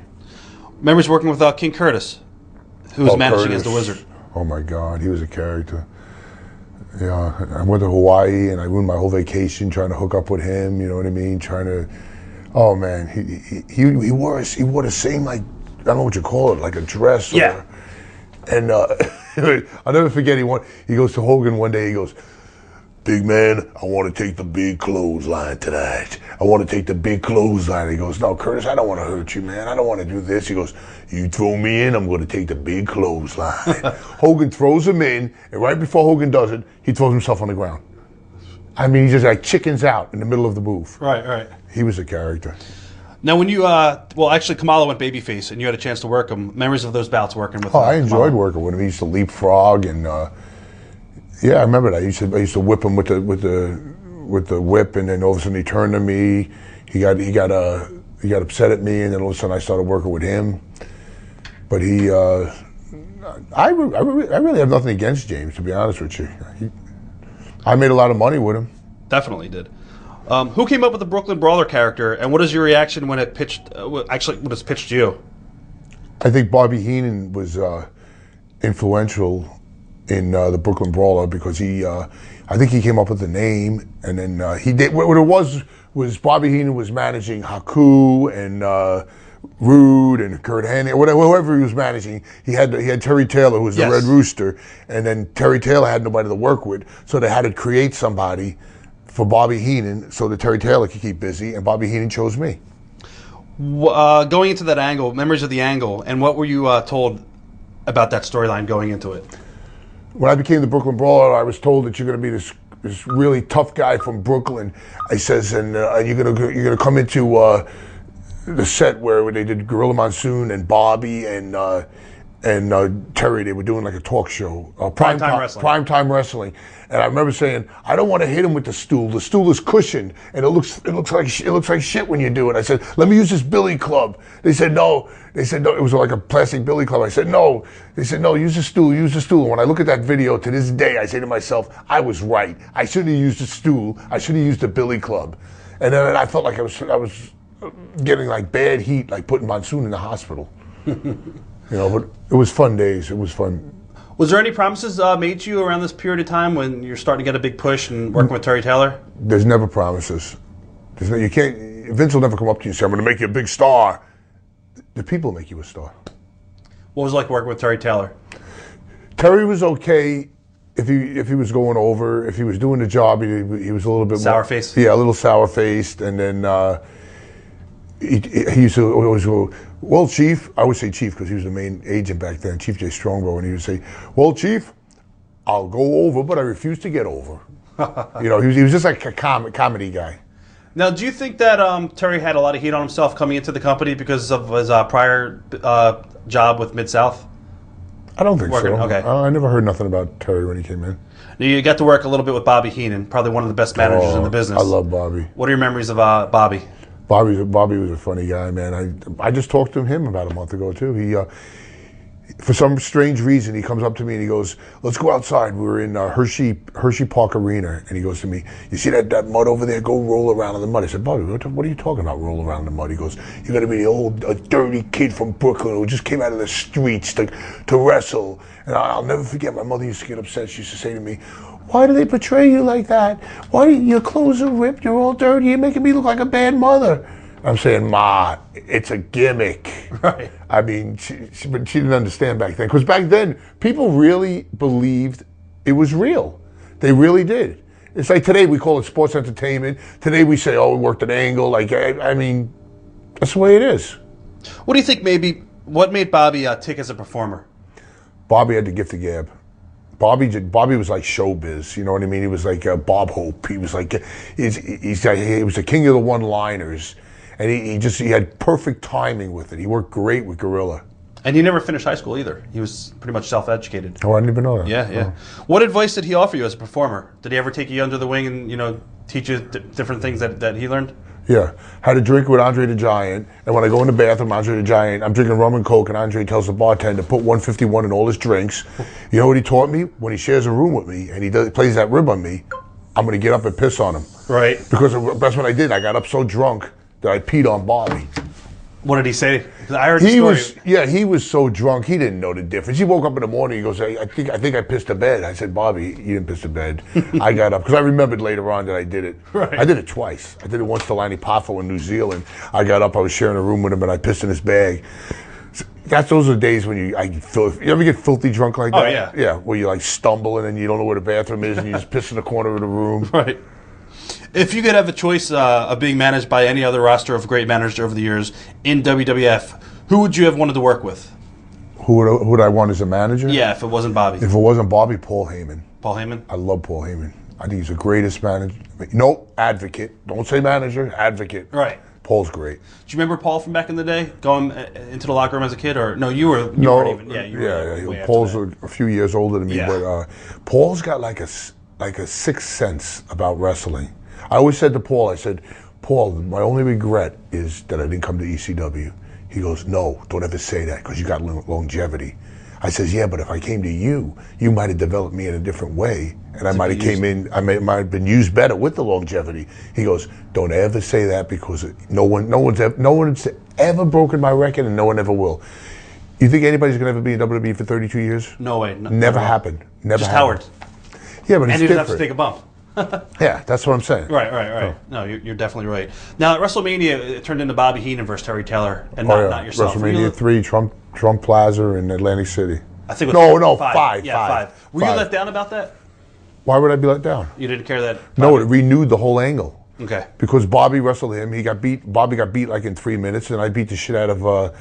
Remember working with King Curtis who was Oh, managing as Curtis. the Wizard. Oh my God, he was a character. Yeah, I went to Hawaii and I ruined my whole vacation trying to hook up with him. You know what I mean? Trying to. Oh man, he wore the same, like, I don't know what you call it, like a dress. Yeah. And I'll never forget. He goes to Hogan one day. He goes, "Big man, I want to take the big clothesline tonight. I want to take the big clothesline." He goes, "No, Curtis, I don't want to hurt you, man. I don't want to do this." He goes, "You throw me in, I'm going to take the big clothesline." Hogan throws him in, and right before Hogan does it, he throws himself on the ground. I mean, he just like chickens out in the middle of the move. Right. He was a character. Now, when you, actually, Kamala went babyface, and you had a chance to work him. Memories of those bouts working with him? Oh, I enjoyed working with him. He used to leapfrog, and yeah, I remember that. I used to whip him with the whip, and then all of a sudden he turned to me. He got upset at me, and then all of a sudden I started working with him. But I really have nothing against James, to be honest with you. I made a lot of money with him. Definitely did. Who came up with the Brooklyn Brawler character, and what is your reaction when it pitched? When it's pitched to you? I think Bobby Heenan was influential in the Brooklyn Brawler because I think he came up with the name, and then he did. What it was Bobby Heenan was managing Haku and Rude and Kurt Hennig, whoever he was managing. He had Terry Taylor, who was the Red Rooster, and then Terry Taylor had nobody to work with, so they had to create somebody for Bobby Heenan so that Terry Taylor could keep busy, and Bobby Heenan chose me. Going into that angle, memories of the angle, and what were you told about that storyline going into it? When I became the Brooklyn Brawler, I was told that you're going to be this really tough guy from Brooklyn. I says, and you're gonna come into the set where they did Gorilla Monsoon and Bobby and Terry. They were doing like a talk show, primetime wrestling. And I remember saying, I don't want to hit him with the stool. The stool is cushioned, and it looks like shit when you do it. I said, let me use this billy club. They said no. They said no. It was like a plastic billy club. I said no. They said no. Use the stool. Use the stool. And when I look at that video to this day, I say to myself, I was right. I shouldn't have used the stool. I should have used the billy club. And then I felt like I was getting like bad heat, like putting Monsoon in the hospital. But it was fun days. It was fun. Was there any promises made to you around this period of time when you're starting to get a big push and working with Terry Taylor? There's never promises. You can't. Vince will never come up to you and say, "I'm going to make you a big star." The people make you a star. What was it like working with Terry Taylor? Terry was okay if he was going over. If he was doing the job, he was a little bit sour-faced. Yeah, a little sour-faced, and then he used to always go, "Well, Chief," I would say Chief because he was the main agent back then, Chief J. Strongbow, and he would say, "Well, Chief, I'll go over, but I refuse to get over." He was just like a comedy guy. Now, do you think that Terry had a lot of heat on himself coming into the company because of his prior job with Mid-South? I don't think so. Okay. I never heard nothing about Terry when he came in. Now, you got to work a little bit with Bobby Heenan, probably one of the best managers in the business. I love Bobby. What are your memories of Bobby? Bobby was a funny guy, man. I just talked to him about a month ago too. He, for some strange reason, he comes up to me and he goes, "Let's go outside." We were in Hershey Park Arena, and he goes to me, "You see that mud over there? Go roll around in the mud." I said, "Bobby, what are you talking about? Roll around in the mud?" He goes, "You're gonna be a dirty kid from Brooklyn who just came out of the streets to wrestle." And I'll never forget. My mother used to get upset. She used to say to me, "Why do they portray you like that? Why your clothes are ripped? You're all dirty. You're making me look like a bad mother." I'm saying, "Ma, it's a gimmick." Right. I mean, but she didn't understand back then. Because back then, people really believed it was real. They really did. It's like today we call it sports entertainment. Today we say, "Oh, we worked an angle." Like, I mean, that's the way it is. What do you think what made Bobby tick as a performer? Bobby had the gift of gab. Bobby was like showbiz, you know what I mean? He was like Bob Hope. He was like, he was the king of the one-liners. And he had perfect timing with it. He worked great with Gorilla. And he never finished high school either. He was pretty much self-educated. Oh, I didn't even know that. Yeah. Oh. What advice did he offer you as a performer? Did he ever take you under the wing and teach you different things that he learned? Yeah. Had a drink with Andre the Giant, and when I go in the bathroom, Andre the Giant, I'm drinking rum and coke, and Andre tells the bartender to put 151 in all his drinks. You know what he taught me? When he shares a room with me and he plays that rib on me, I'm going to get up and piss on him. Right. Because that's what I did. I got up so drunk that I peed on Bobby. What did he say? 'Cause I heard the He story. he was so drunk he didn't know the difference. He woke up in the morning. He goes, I think I pissed the bed. I said, Bobby, you didn't piss the bed. I got up because I remembered later on that I did it. Right. I did it twice. I did it once to Lanny Poffo in New Zealand. I got up. I was sharing a room with him, and I pissed in his bag. Those are the days when you ever get filthy drunk like that? Oh yeah. Yeah, where you like stumble and then you don't know where the bathroom is and you just piss in the corner of the room. Right. If you could have a choice of being managed by any other roster of great managers over the years in WWF, who would you have wanted to work with? Who would I want as a manager? Yeah, if it wasn't Bobby. If it wasn't Bobby, Paul Heyman. Paul Heyman? I love Paul Heyman. I think he's the greatest manager. No, advocate. Don't say manager, advocate. Right. Paul's great. Do you remember Paul from back in the day, going into the locker room as a kid? Or no, you weren't even. Yeah, you were way Paul's after that. a few years older than me, Yeah. but Paul's got like a sixth sense about wrestling. I always said to Paul, I said, Paul, my only regret is that I didn't come to ECW. He goes, no, don't ever say that because you got longevity. I says, yeah, but if I came to you, you might have developed me in a different way, and I might have came in. I might have been used better with the longevity. He goes, don't ever say that because no one's ever broken my record, and no one ever will. You think anybody's gonna ever be in WWE for 32 years? No way. Never happened. Never. Just happened. Howard. Yeah, but And it's he doesn't different. have to take a bump. Yeah, that's what I'm saying. Right. Oh. No, you're definitely right. Now, at WrestleMania, it turned into Bobby Heenan versus Terry Taylor, and not yourself. WrestleMania 3, Trump Plaza in Atlantic City. I think it was five. Yeah, five. Were you let down about that? Why would I be let down? You didn't care that? No, it renewed the whole angle. Okay. Because Bobby wrestled him, he got beat. Bobby got beat like in 3 minutes, and I beat the shit out of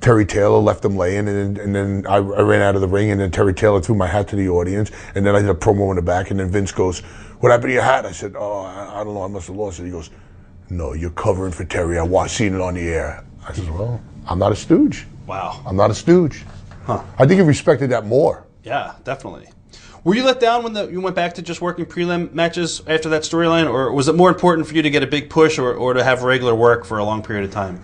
Terry Taylor, left him laying, and then I ran out of the ring, and then Terry Taylor threw my hat to the audience, and then I did a promo in the back, and then Vince goes, "What happened to your hat?" I said, "Oh, I don't know, I must have lost it." He goes, "No, you're covering for Terry. I seen it on the air." I said, "Well, I'm not a stooge. Wow. I'm not a stooge." Huh. I think he respected that more. Yeah, definitely. Were you let down when you went back to just working prelim matches after that storyline, or was it more important for you to get a big push or to have regular work for a long period of time?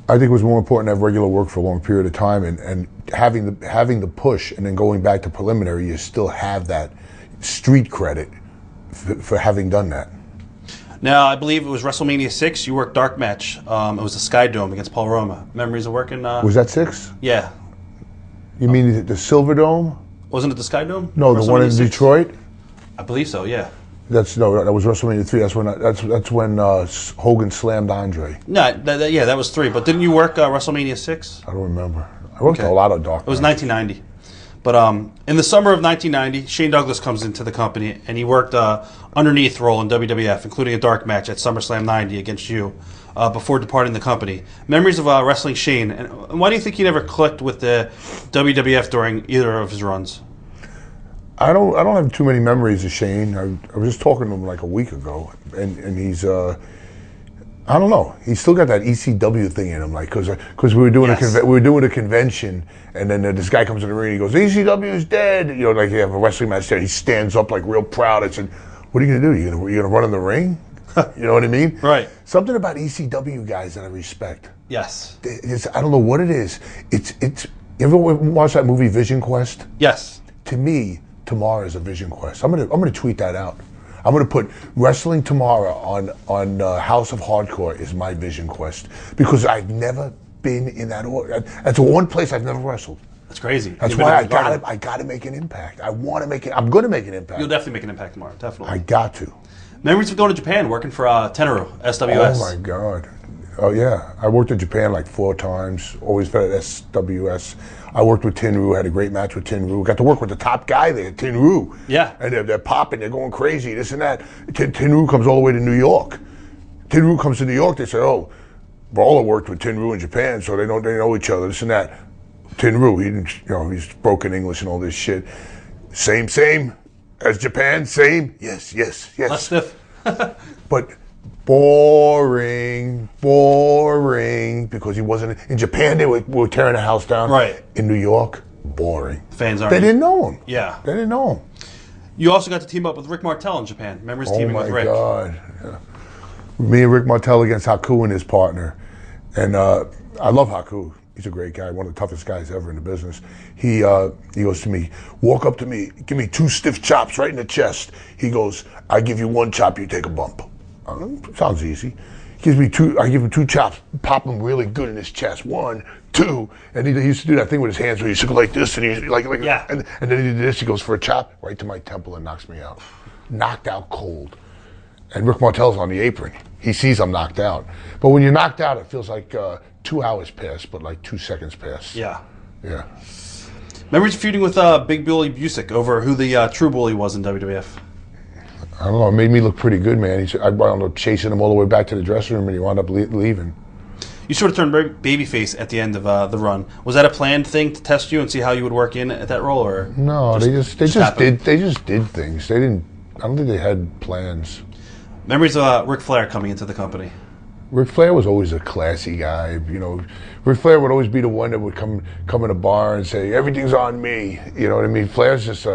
I think it was more important to have regular work for a long period of time, and having the push and then going back to preliminary, you still have that street credit for having done that. Now, I believe it was WrestleMania 6. You worked dark match. It was the Sky Dome against Paul Roma. Memories of working? Was that 6? Yeah. You mean the Silver Dome? Wasn't it the Sky Dome? No, the one in 6? Detroit. I believe so. Yeah. That was WrestleMania 3. That's when Hogan slammed Andre. No, that was 3. But didn't you work WrestleMania 6? I don't remember. I worked a lot of dark. It was 1990. But in the summer of 1990, Shane Douglas comes into the company, and he worked underneath role in WWF, including a dark match at SummerSlam 90 against you before departing the company. Memories of wrestling Shane, and why do you think he never clicked with the WWF during either of his runs? I don't have too many memories of Shane. I was just talking to him like a week ago, and he's I don't know. He's still got that ECW thing in him, like because we were doing a convention, and then this guy comes in the ring. And he goes, "ECW is dead." You know, like you have a wrestling match there. He stands up like real proud. I said, "What are you gonna do? You gonna run in the ring?" You know what I mean? Right. Something about ECW guys that I respect. Yes. I don't know what it is. It's. You ever watch that movie Vision Quest? Yes. To me, tomorrow is a Vision Quest. I'm gonna tweet that out. I'm going to put Wrestling Tomorrow on House of Hardcore is my Vision Quest because I've never been in that order. That's the one place I've never wrestled. That's crazy. That's why I got to make an impact. I want to make it. I'm going to make an impact. You'll definitely make an impact tomorrow. Definitely. I got to. Memories of going to Japan, working for Tenaru, SWS. Oh my God. Oh yeah. I worked in Japan like 4 times. Always been at SWS. I worked with Tenryu, had a great match with Tenryu. Got to work with the top guy there, Tenryu. Yeah. And they're popping, they're going crazy, this and that. Tenryu comes all the way to New York. Tenryu comes to New York, they say, "Oh, Brawler worked with Tenryu in Japan, so they know each other, this and that." Tenryu, he didn't, he's broken English and all this shit. Same as Japan, same. Yes. Less stiff. But boring, because he wasn't in Japan. They were tearing the house down. Right. In New York, boring. Fans aren't. They didn't know him. Yeah. They didn't know him. You also got to team up with Rick Martel in Japan. Remember his teaming with Rick? Oh my God. Yeah. Me and Rick Martel against Haku and his partner, and I love Haku. He's a great guy, one of the toughest guys ever in the business. He goes to me, walk up to me, give me 2 stiff chops right in the chest. He goes, "I give you 1 chop, you take a bump." Sounds easy. gives me two. I give him 2 chops, pop him really good in his chest. 1, 2, and he used to do that thing with his hands where he used to go like this, and he like yeah, and then he did this. He goes for a chop right to my temple and knocks me out, knocked out cold. And Rick Martel's on the apron. He sees I'm knocked out. But when you're knocked out, it feels like 2 hours pass, but like 2 seconds pass. Yeah. Yeah. Memories of feuding with Big Bully Busick over who the true bully was in WWF. I don't know. It made me look pretty good, man. I wound up chasing him all the way back to the dressing room, and he wound up leaving. You sort of turned babyface at the end of the run. Was that a planned thing to test you and see how you would work in at that role, or no? They just did things. They didn't. I don't think they had plans. Memories of Ric Flair coming into the company. Ric Flair was always a classy guy. You know, Ric Flair would always be the one that would come in a bar and say, "Everything's on me." You know what I mean? Flair's just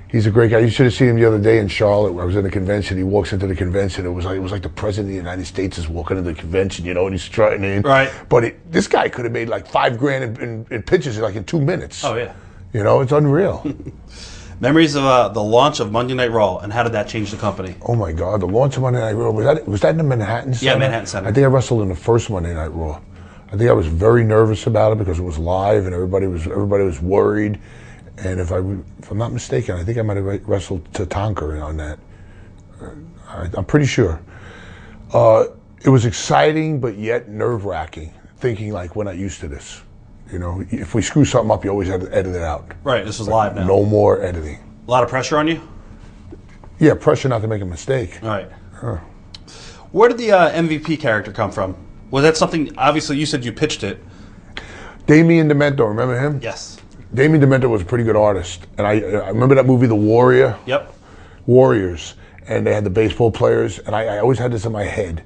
he's a great guy. You should have seen him the other day in Charlotte. I was in a convention. He walks into the convention. It was like the president of the United States is walking into the convention, you know, and he's strutting in. Right. But this guy could have made like $5,000 in pitches like in 2 minutes. Oh yeah. You know, it's unreal. Memories of the launch of Monday Night Raw, and how did that change the company? Oh my God, the launch of Monday Night Raw, was that in the Manhattan Center? Yeah, Manhattan Center. I think I wrestled in the first Monday Night Raw. I think I was very nervous about it because it was live and everybody was worried. And if I'm not mistaken, I think I might have wrestled Tatanka on that. I'm pretty sure. It was exciting, but yet nerve-wracking, thinking like, we're not used to this. You know, if we screw something up, you always have to edit it out. Right, this is live now. No more editing. A lot of pressure on you? Yeah, pressure not to make a mistake. All right. Where did the MVP character come from? Was that something, obviously you said you pitched it. Damien Demento, remember him? Yes. Damien Demento was a pretty good artist. And I remember that movie, The Warrior? Yep. Warriors. And they had the baseball players. And I always had this in my head.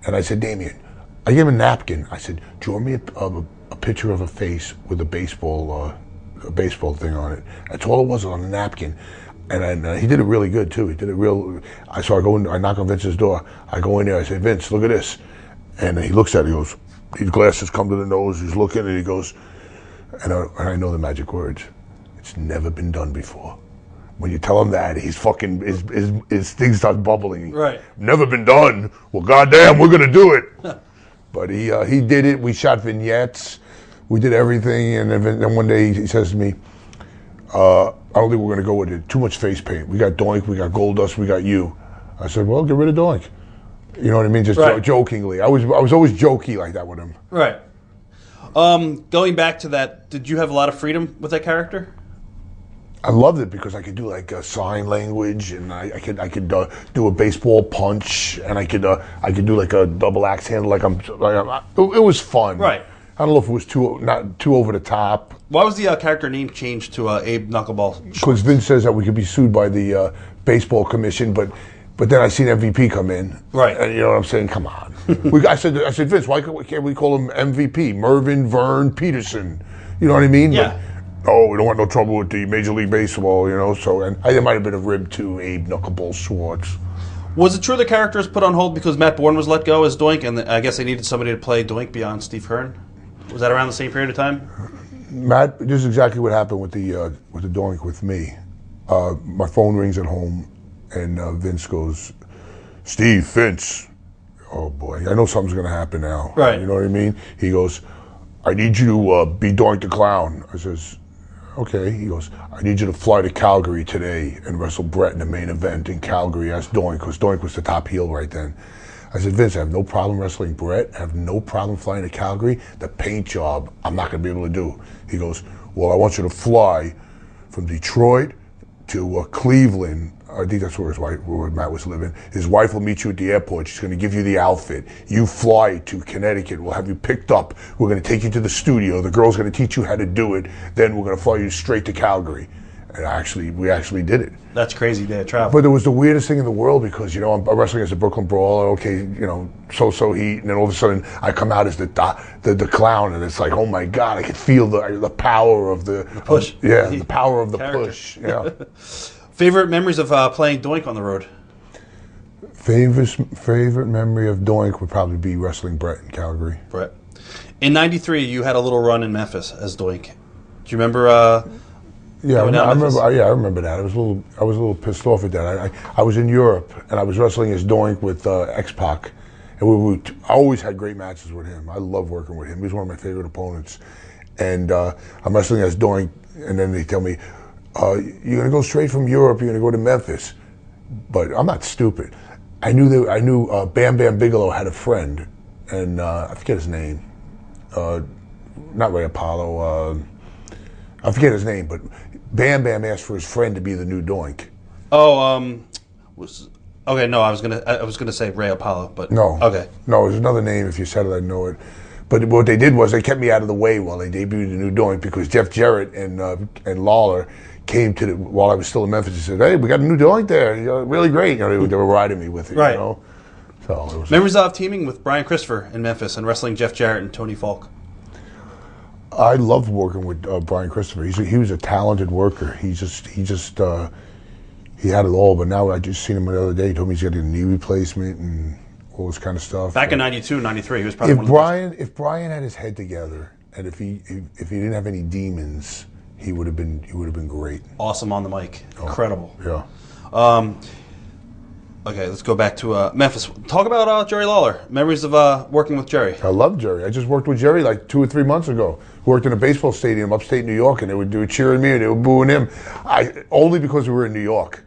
And I said, Damien, I gave him a napkin. I said, draw me a picture of a face with a baseball thing on it. That's all it was on a napkin. And he did it really good, too. He did it real. So I go in, I knock on Vince's door. I go in there, I say, Vince, look at this. And he looks at it, he goes, his glasses come to the nose, he's looking, and he goes, and I know the magic words. It's never been done before. When you tell him that, he's fucking, his thing starts bubbling. Right. Never been done. Well, goddamn, we're going to do it. But he did it. We shot vignettes. We did everything. And then one day he says to me, I don't think we're going to go with it. Too much face paint. We got Doink, we got Goldust, we got you. I said, well, get rid of Doink. You know what I mean? Just jokingly. I was always jokey like that with him. Right. Going back to that, did you have a lot of freedom with that character? I loved it because I could do like sign language, and I could do a baseball punch, and I could do like a double axe handle. It was fun. Right. I don't know if it was not too over the top. Why was the character name changed to Abe Knuckleball? Because Vince says that we could be sued by the baseball commission, but then I seen MVP come in. Right. And you know what I'm saying? Come on. I said, Vince, why can't we call him MVP? Mervyn Vern Peterson. You know what I mean? Yeah. Oh, we don't want no trouble with the Major League Baseball, you know. So, and there might have been a rib to Abe Knuckleball Schwartz. Was it true the character was put on hold because Matt Bourne was let go as Doink, and I guess they needed somebody to play Doink beyond Steve Keirn? Was that around the same period of time? Matt, this is exactly what happened with the Doink with me. My phone rings at home, and Vince goes, Steve, Vince. Oh boy, I know something's gonna happen now. Right. You know what I mean? He goes, I need you to be Dink the Clown. I says, okay. He goes, I need you to fly to Calgary today and wrestle Brett in the main event in Calgary as Doink, because Doink was the top heel right then. I said, Vince, I have no problem wrestling Brett. I have no problem flying to Calgary. The paint job, I'm not going to be able to do. He goes, well, I want you to fly from Detroit to Cleveland. I think that's where Matt was living. His wife will meet you at the airport. She's going to give you the outfit. You fly to Connecticut. We'll have you picked up. We're going to take you to the studio. The girl's going to teach you how to do it. Then we're going to fly you straight to Calgary. And we actually did it. That's crazy day of travel. But it was the weirdest thing in the world because, you know, I'm wrestling as a Brooklyn Brawler. Okay, you know, so heat. And then all of a sudden I come out as the clown. And it's like, oh my God, I could feel the power of the push. The power of the character. push. Yeah. Favorite memories of playing Doink on the road? Favorite memory of Doink would probably be wrestling Brett in Calgary. Brett. In '93, you had a little run in Memphis as Doink. Do you remember? Yeah, I remember that. I was a little pissed off at that. I was in Europe and I was wrestling as Doink with X-Pac, And I always had great matches with him. I love working with him. He was one of my favorite opponents. And I'm wrestling as Doink, and then they tell me, you're going to go straight from Europe, you're going to go to Memphis. But I'm not stupid. I knew Bam Bam Bigelow had a friend, and I forget his name. Not Ray Apollo. I forget his name, but Bam Bam asked for his friend to be the new Doink. Oh, okay. No, I was gonna say Ray Apollo, but no. Okay. No, there's another name. If you said it, I'd know it. But what they did was they kept me out of the way while they debuted the new Doink, because Jeff Jarrett and Lawler came to while I was still in Memphis and said, "Hey, we got a new Doink there. Really great." They were riding me with it. Right. So it was Memories of teaming with Brian Christopher in Memphis and wrestling Jeff Jarrett and Tony Falk. I loved working with Brian Christopher. He was a talented worker. He had it all. But now I just seen him the other day. He told me he's getting a knee replacement and all this kind of stuff. Back in '92, '93, he was probably one of the best. If Brian had his head together, and if he didn't have any demons, he would have been great. Awesome on the mic, incredible. Yeah. Okay, let's go back to Memphis. Talk about Jerry Lawler. Memories of working with Jerry. I love Jerry. I just worked with Jerry like 2 or 3 months ago. Worked in a baseball stadium upstate New York, and they were cheering me and they were booing him. Only because we were in New York.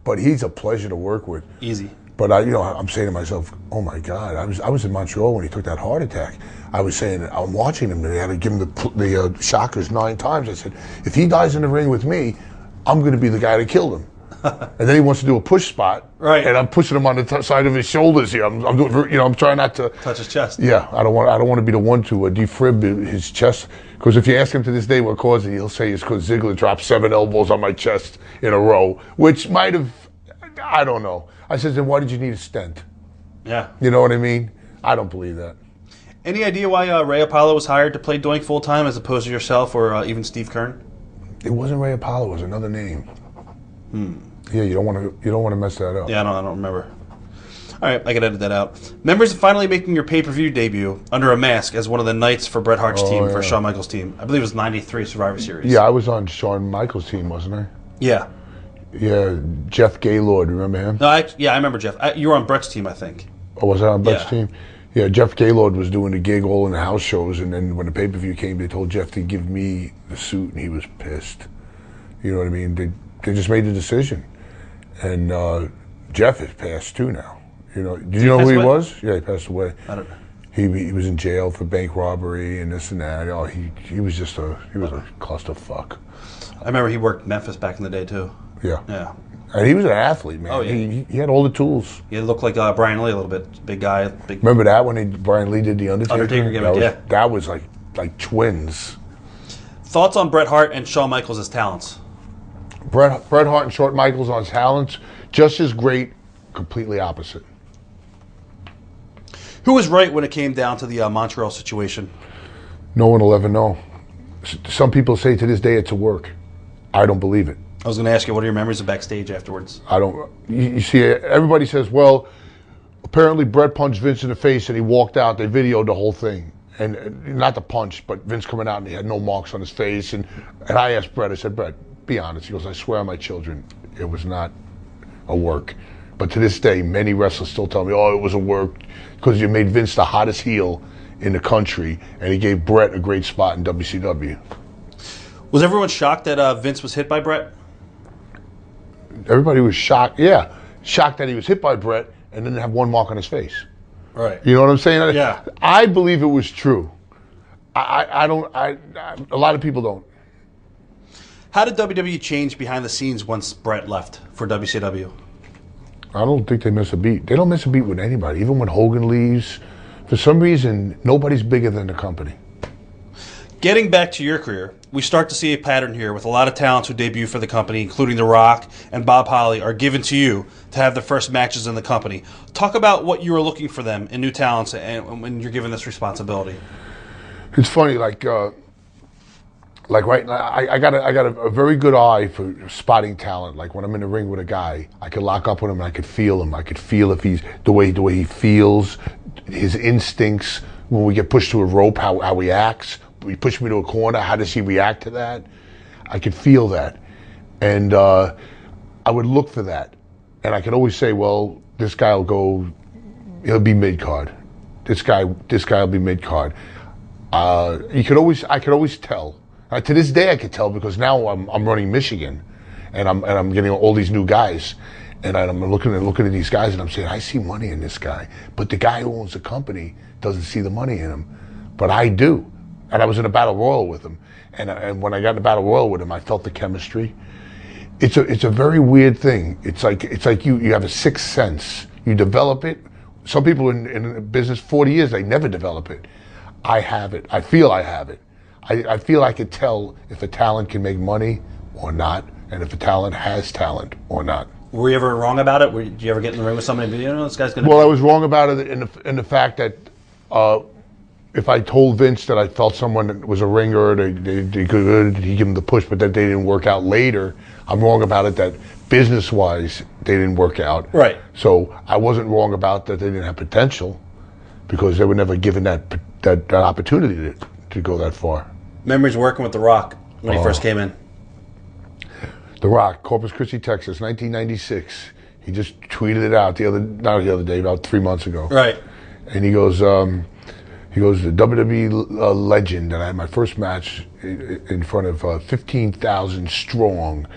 But he's a pleasure to work with. Easy. But I'm saying to myself, oh my God, I was in Montreal when he took that heart attack. I was saying, I'm watching him. They had to give him the shockers 9 times. I said, if he dies in the ring with me, I'm going to be the guy that killed him. And then he wants to do a push spot, right? And I'm pushing him on the side of his shoulders here. I'm doing, I'm trying not to touch his chest. Yeah, I don't want to be the one to defib his chest. Because if you ask him to this day what caused it, he'll say it's because Ziggler dropped 7 elbows on my chest in a row, which might have, I don't know. I said, then why did you need a stent? Yeah. You know what I mean? I don't believe that. Any idea why Ray Apollo was hired to play Doink full time as opposed to yourself or even Steve Kern? It wasn't Ray Apollo. It was another name. Yeah, you don't want to mess that up. Yeah, I don't remember. All right, I can edit that out. Memories of finally making your pay-per-view debut under a mask as one of the knights for Bret Hart's team, for Shawn Michaels' team. I believe it was '93 Survivor Series. Yeah, I was on Shawn Michaels' team, wasn't I? Yeah. Yeah, Jeff Gaylord, remember him? No, I remember Jeff. You were on Bret's team, I think. Oh, was I on Bret's team? Yeah, Jeff Gaylord was doing the gig all in the house shows, and then when the pay-per-view came, they told Jeff to give me the suit, and he was pissed. You know what I mean? They just made the decision. And Jeff has passed too now. You know, did you know who he was? Yeah, he passed away. I don't know. He was in jail for bank robbery and this and that. Oh, he was just a clusterfuck. I remember he worked Memphis back in the day too. Yeah. Yeah. And he was an athlete, man. Oh, yeah. He had all the tools. He looked like Brian Lee a little bit. Big guy. Big. Remember that when Brian Lee did the Undertaker? Gimmick, That was like twins. Thoughts on Bret Hart and Shawn Michaels as talents? Bret Hart and Shawn Michaels on talents, just as great, completely opposite. Who was right when it came down to the Montreal situation? No one will ever know. Some people say to this day it's a work. I don't believe it. I was going to ask you, what are your memories of backstage afterwards? I don't. You see, everybody says, well, apparently Bret punched Vince in the face and he walked out. They videoed the whole thing. And not the punch, but Vince coming out and he had no marks on his face. And I asked Bret, I said, Bret, be honest. He goes, I swear on my children, it was not a work. But to this day, many wrestlers still tell me, oh, it was a work, because you made Vince the hottest heel in the country, and he gave Bret a great spot in WCW. Was everyone shocked that Vince was hit by Bret? Everybody was shocked, shocked that he was hit by Bret and didn't have one mark on his face. Right. You know what I'm saying? Yeah. I believe it was true. A lot of people don't. How did WWE change behind the scenes once Bret left for WCW? I don't think they miss a beat. They don't miss a beat with anybody. Even when Hogan leaves, for some reason, nobody's bigger than the company. Getting back to your career, we start to see a pattern here with a lot of talents who debut for the company, including The Rock and Bob Holly, are given to you to have their first matches in the company. Talk about what you were looking for them in new talents and when you're given this responsibility. It's funny, like right now, I got a very good eye for spotting talent. Like when I'm in the ring with a guy, I could lock up with him and I could feel him. I could feel if he's the way he feels, his instincts. When we get pushed to a rope, how he acts. We push me to a corner, how does he react to that? I could feel that, and I would look for that, and I could always say, well, this guy he'll be mid card. this guy will be mid-card. I could always tell. To this day, I could tell because now I'm running Michigan, and I'm getting all these new guys, and I'm looking at these guys, and I'm saying, I see money in this guy, but the guy who owns the company doesn't see the money in him, but I do. And I was in a battle royal with him, and when I got in a battle royal with him, I felt the chemistry. It's a very weird thing. It's like you have a sixth sense. You develop it. Some people in business 40 years, they never develop it. I have it. I feel I have it. I feel I could tell if a talent can make money or not, and if a talent has talent or not. Were you ever wrong about it? Did you ever get in the ring with somebody and be, this guy's going to... Well, I was wrong about it in the fact that if I told Vince that I felt someone was a ringer, he give him the push, but that they didn't work out later, I'm wrong about it that business-wise they didn't work out. Right. So I wasn't wrong about that they didn't have potential because they were never given that opportunity to go that far. Memories working with The Rock when he first came in. The Rock, Corpus Christi, Texas, 1996. He just tweeted it out not the other day, about 3 months ago. Right. And he goes, the WWE legend, and I had my first match in front of 15,000 strong.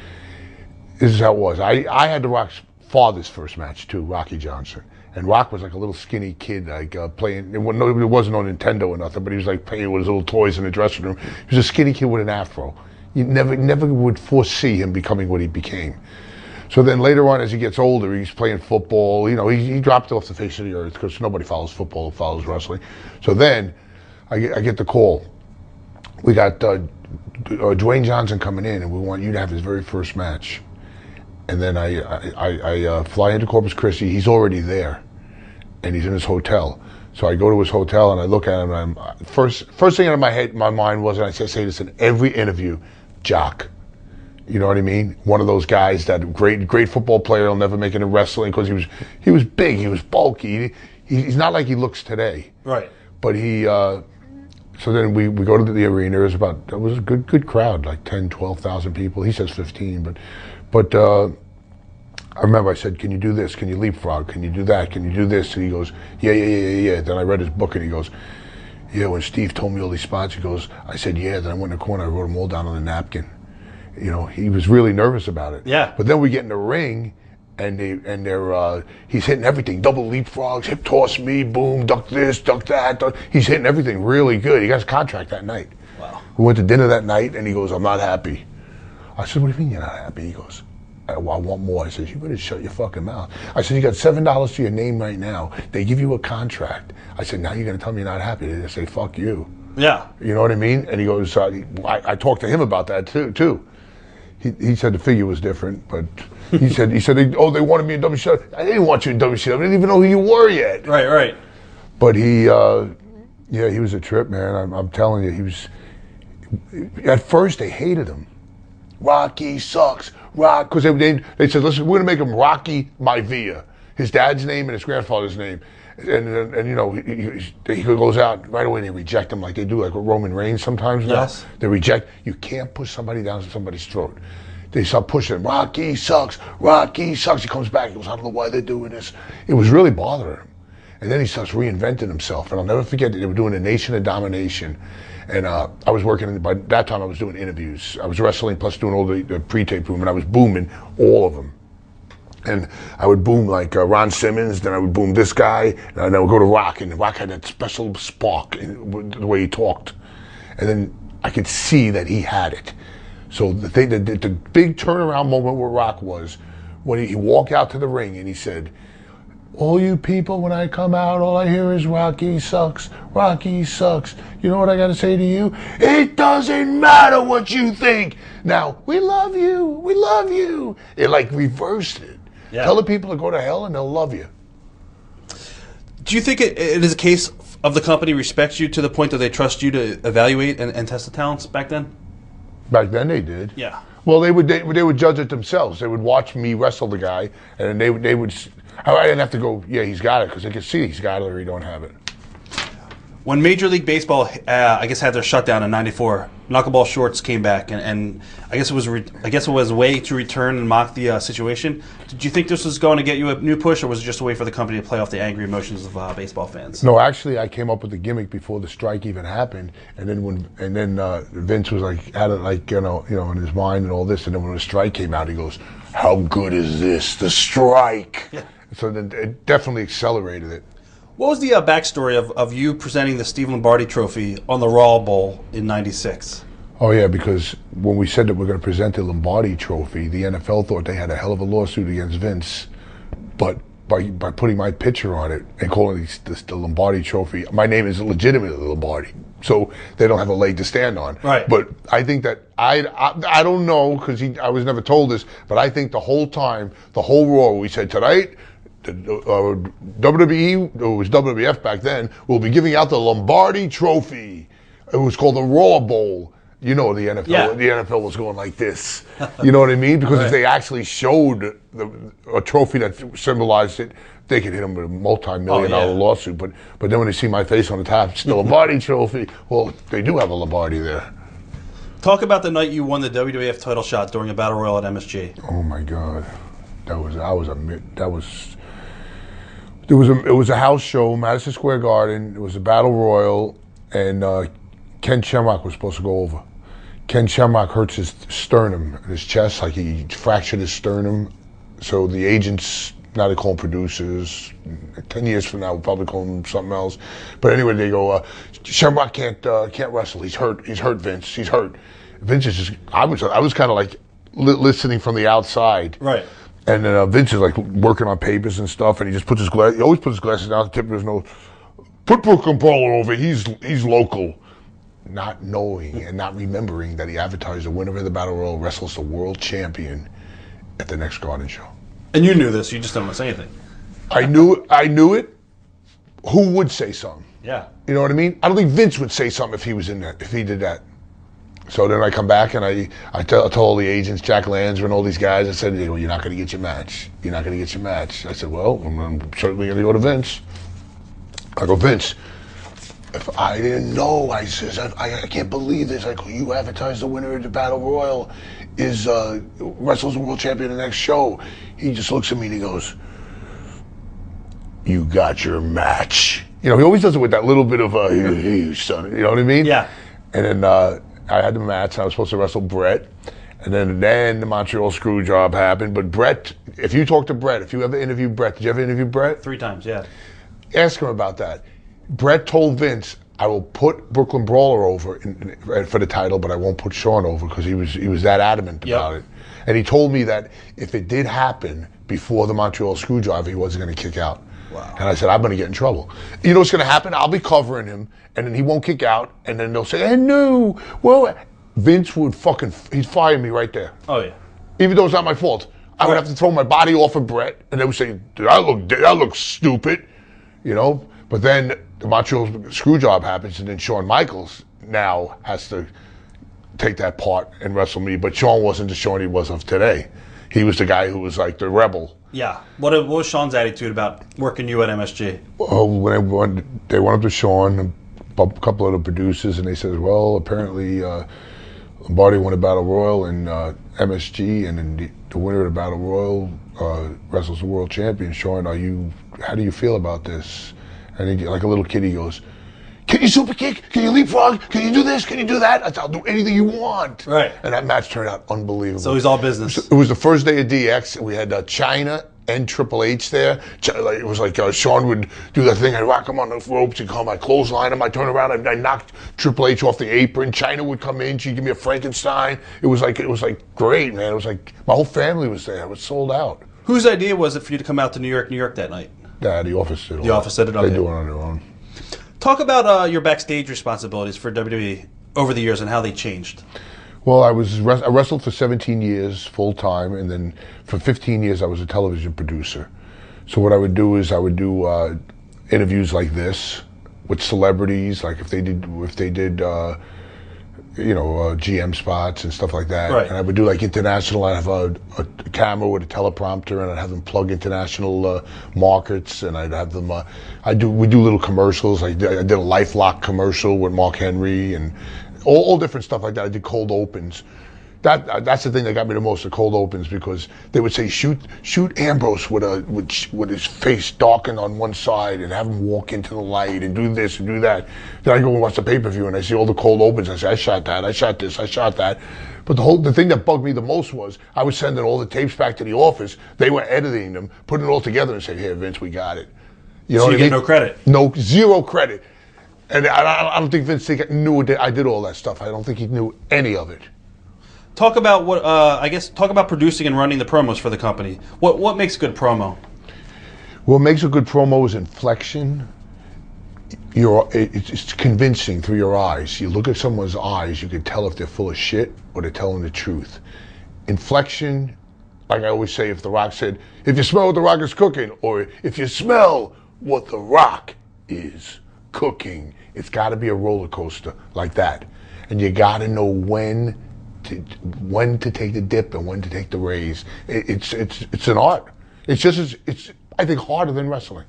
This is how it was. I had The Rock's father's first match too, Rocky Johnson. And Rock was like a little skinny kid, like playing. It wasn't on Nintendo or nothing, but he was like playing with his little toys in the dressing room. He was a skinny kid with an afro. You never would foresee him becoming what he became. So then later on, as he gets older, he's playing football. He dropped off the face of the earth because nobody follows football, follows wrestling. So then I get the call. We got Dwayne Johnson coming in, and we want you to have his very first match. And then I fly into Corpus Christi. He's already there, and he's in his hotel. So I go to his hotel and I look at him. And first thing out of my mind was, and I say this in every interview, Jock. You know what I mean? One of those guys that great football player will never make it in wrestling because he was big, he was bulky. He's not like he looks today. Right. But so then we go to the arena. It was a good crowd, like 10, 12,000 people. He says 15, but I remember I said, can you do this? Can you leapfrog? Can you do that? Can you do this? And he goes, yeah. Then I read his book and he goes, yeah, when Steve told me all these spots, he goes, I said, yeah. Then I went in the corner, I wrote them all down on a napkin. He was really nervous about it. Yeah. But then we get in the ring and he's hitting everything. Double leapfrogs, hip toss me, boom, duck this, duck that. He's hitting everything really good. He got his contract that night. Wow. We went to dinner that night and he goes, I'm not happy. I said, what do you mean you're not happy? He goes, I want more. I said, you better shut your fucking mouth. I said, you got $7 to your name right now. They give you a contract. I said, now you're going to tell me you're not happy. They say, fuck you. Yeah. You know what I mean? And he goes, I talked to him about that too. He said the figure was different, but he said, they wanted me in WCW. I didn't want you in WCW. I didn't even know who you were yet. Right. But he was a trip, man. I'm telling you, at first they hated him. Rocky sucks. Because they said, listen, we're going to make him Rocky Maivia, his dad's name and his grandfather's name. And he goes out right away and they reject him like they do, like with Roman Reigns sometimes now. Yes. They reject. You can't push somebody down somebody's throat. They start pushing him. Rocky sucks. Rocky sucks. He comes back. He goes, I don't know why they're doing this. It was really bothering him. And then he starts reinventing himself. And I'll never forget that they were doing a Nation of Domination. And I was working, by that time I was doing interviews. I was wrestling plus doing all the pre-tape room, and I was booming all of them. And I would boom like Ron Simmons, then I would boom this guy, and then I would go to Rock, and Rock had that special spark in the way he talked. And then I could see that he had it. So the big turnaround moment with Rock was when he walked out to the ring and he said, all you people, when I come out, all I hear is Rocky sucks, Rocky sucks. You know what I got to say to you? It doesn't matter what you think. Now, we love you, we love you. It like reversed it. Yeah. Tell the people to go to hell and they'll love you. Do you think it is a case of the company respects you to the point that they trust you to evaluate and test the talents back then? Back then they did. Yeah. Well, they would judge it themselves. They would watch me wrestle the guy, and they would. I didn't have to go, yeah, he's got it, because they could see he's got it or he don't have it. When Major League Baseball, I guess, had their shutdown in '94, knuckleball shorts came back, and I guess it was a way to return and mock the situation. Did you think this was going to get you a new push, or was it just a way for the company to play off the angry emotions of baseball fans? No, actually, I came up with the gimmick before the strike even happened, and then Vince was like had it like you know in his mind and all this, and then when the strike came out, he goes, "How good is this? The strike!" Yeah. So then it definitely accelerated it. What was the backstory of you presenting the Steve Lombardi Trophy on the Raw Bowl in '96? Oh yeah, because when we said that we're going to present the Lombardi Trophy, the NFL thought they had a hell of a lawsuit against Vince, but by putting my picture on it and calling this the Lombardi Trophy, my name is legitimately Lombardi, so they don't have a leg to stand on. Right. But I think that I don't know because I was never told this, but I think the whole time, the whole Raw, we said tonight, the WWE, it was WWF back then, will be giving out the Lombardi Trophy. It was called the Raw Bowl. You know, the NFL, yeah. The NFL was going like this. You know what I mean? Because right. if they actually showed a trophy that symbolized it, they could hit them with a multi-million-dollar lawsuit. But then when they see my face on the top, it's the Lombardi Trophy. Well, they do have a Lombardi there. Talk about the night you won the WWF title shot during a battle royal at MSG. Oh my God, it was a house show, Madison Square Garden. It was a battle royal, and Ken Shamrock was supposed to go over. Ken Shamrock hurts his sternum, his chest, like he fractured his sternum. So the agents, now they call them producers. 10 years from now, we'll probably call them something else. But anyway, they go, Shamrock can't wrestle. He's hurt, Vince. He's hurt. Vince is just, I was kind of like listening from the outside. Right. And then Vince is like working on papers and stuff, and he just puts he always puts his glasses down at the tip of his nose. Put Brooklyn Brawler over, he's local. Not knowing and not remembering that he advertised the winner of the Battle Royal wrestles the world champion at the next Garden show. And you knew this, you just don't want to say anything. I knew it. Who would say something? Yeah. You know what I mean? I don't think Vince would say something if he was in that, if he did that. So then I come back and I told all the agents, Jack Lanzer and all these guys, I said, well, you're not going to get your match. You're not going to get your match. I said, well, I'm certainly going to go to Vince. I go, Vince, if I didn't know, I says, I can't believe this. I go, you advertised the winner of the Battle Royal is wrestles the world champion in the next show. He just looks at me and he goes, you got your match. You know, he always does it with that little bit of hey, son, you know what I mean? Yeah. And then I had the match, and I was supposed to wrestle Brett. And then the Montreal Screwjob happened. But Brett, if you talk to Brett, if you ever interviewed Brett, did you ever interview Brett? 3 times, yeah. Ask him about that. Brett told Vince, I will put Brooklyn Brawler over for the title, but I won't put Shawn over because he was that adamant about it. And he told me that if it did happen before the Montreal Screwjob, he wasn't going to kick out. Wow. And I said, I'm going to get in trouble. You know what's going to happen? I'll be covering him, and then he won't kick out, and then they'll say, hey, no. Well, Vince would he'd fire me right there. Oh, yeah. Even though it's not my fault. I would have to throw my body off of Brett, and they would say, that looks stupid, you know? But then the Montreal Screwjob happens, and then Shawn Michaels now has to take that part and wrestle me. But Shawn wasn't the Shawn he was of today. He was the guy who was like the rebel. Yeah. What was Shawn's attitude about working you at MSG? Well, when they went up to Shawn, a couple of the producers, and they said, well, apparently Lombardi won a Battle Royal in MSG, and then the winner of the Battle Royal wrestles the world champion. Shawn, how do you feel about this? And he, like a little kid, he goes, can you super kick? Can you leapfrog? Can you do this? Can you do that? I'll do anything you want. Right. And that match turned out unbelievable. So he's all business. It was the first day of DX. We had China and Triple H there. It was like Shawn would do that thing. I'd rock him on the ropes. He'd come, I'd clothesline him. I'd turn around. I knocked Triple H off the apron. China would come in. She'd give me a Frankenstein. It was like great, man. It was like my whole family was there. It was sold out. Whose idea was it for you to come out to New York that night? The office did it. The office did it. Okay. They do it on their own. Talk about your backstage responsibilities for WWE over the years and how they changed. Well, I wrestled for 17 years full time, and then for 15 years I was a television producer. So what I would do is I would do interviews like this with celebrities, like if they did GM spots and stuff like that. Right. And I would do like international. I'd have a camera with a teleprompter, and I'd have them plug international markets, and I'd have them. We do little commercials. I did a LifeLock commercial with Mark Henry, and all different stuff like that. I did cold opens. That's the thing that got me the most, the cold opens, because they would say shoot Ambrose with his face darkened on one side and have him walk into the light and do this and do that. Then I go and watch the pay-per-view and I see all the cold opens. I say, I shot that, I shot this, I shot that. But the thing that bugged me the most was I was sending all the tapes back to the office. They were editing them, putting it all together, and saying, "Here, Vince, we got it." You know, so you get no credit. No, zero credit. And I don't think Vince knew I did all that stuff. I don't think he knew any of it. Talk about talk about producing and running the promos for the company. What makes a good promo? What makes a good promo is inflection. It's convincing through your eyes. You look at someone's eyes, you can tell if they're full of shit or they're telling the truth. Inflection, like I always say, if The Rock said, "If you smell what The Rock is cooking," or "If you smell what The Rock is cooking," it's got to be a roller coaster like that, and you got to know when to take the dip and when to take the raise. It's an art. It's I think harder than wrestling.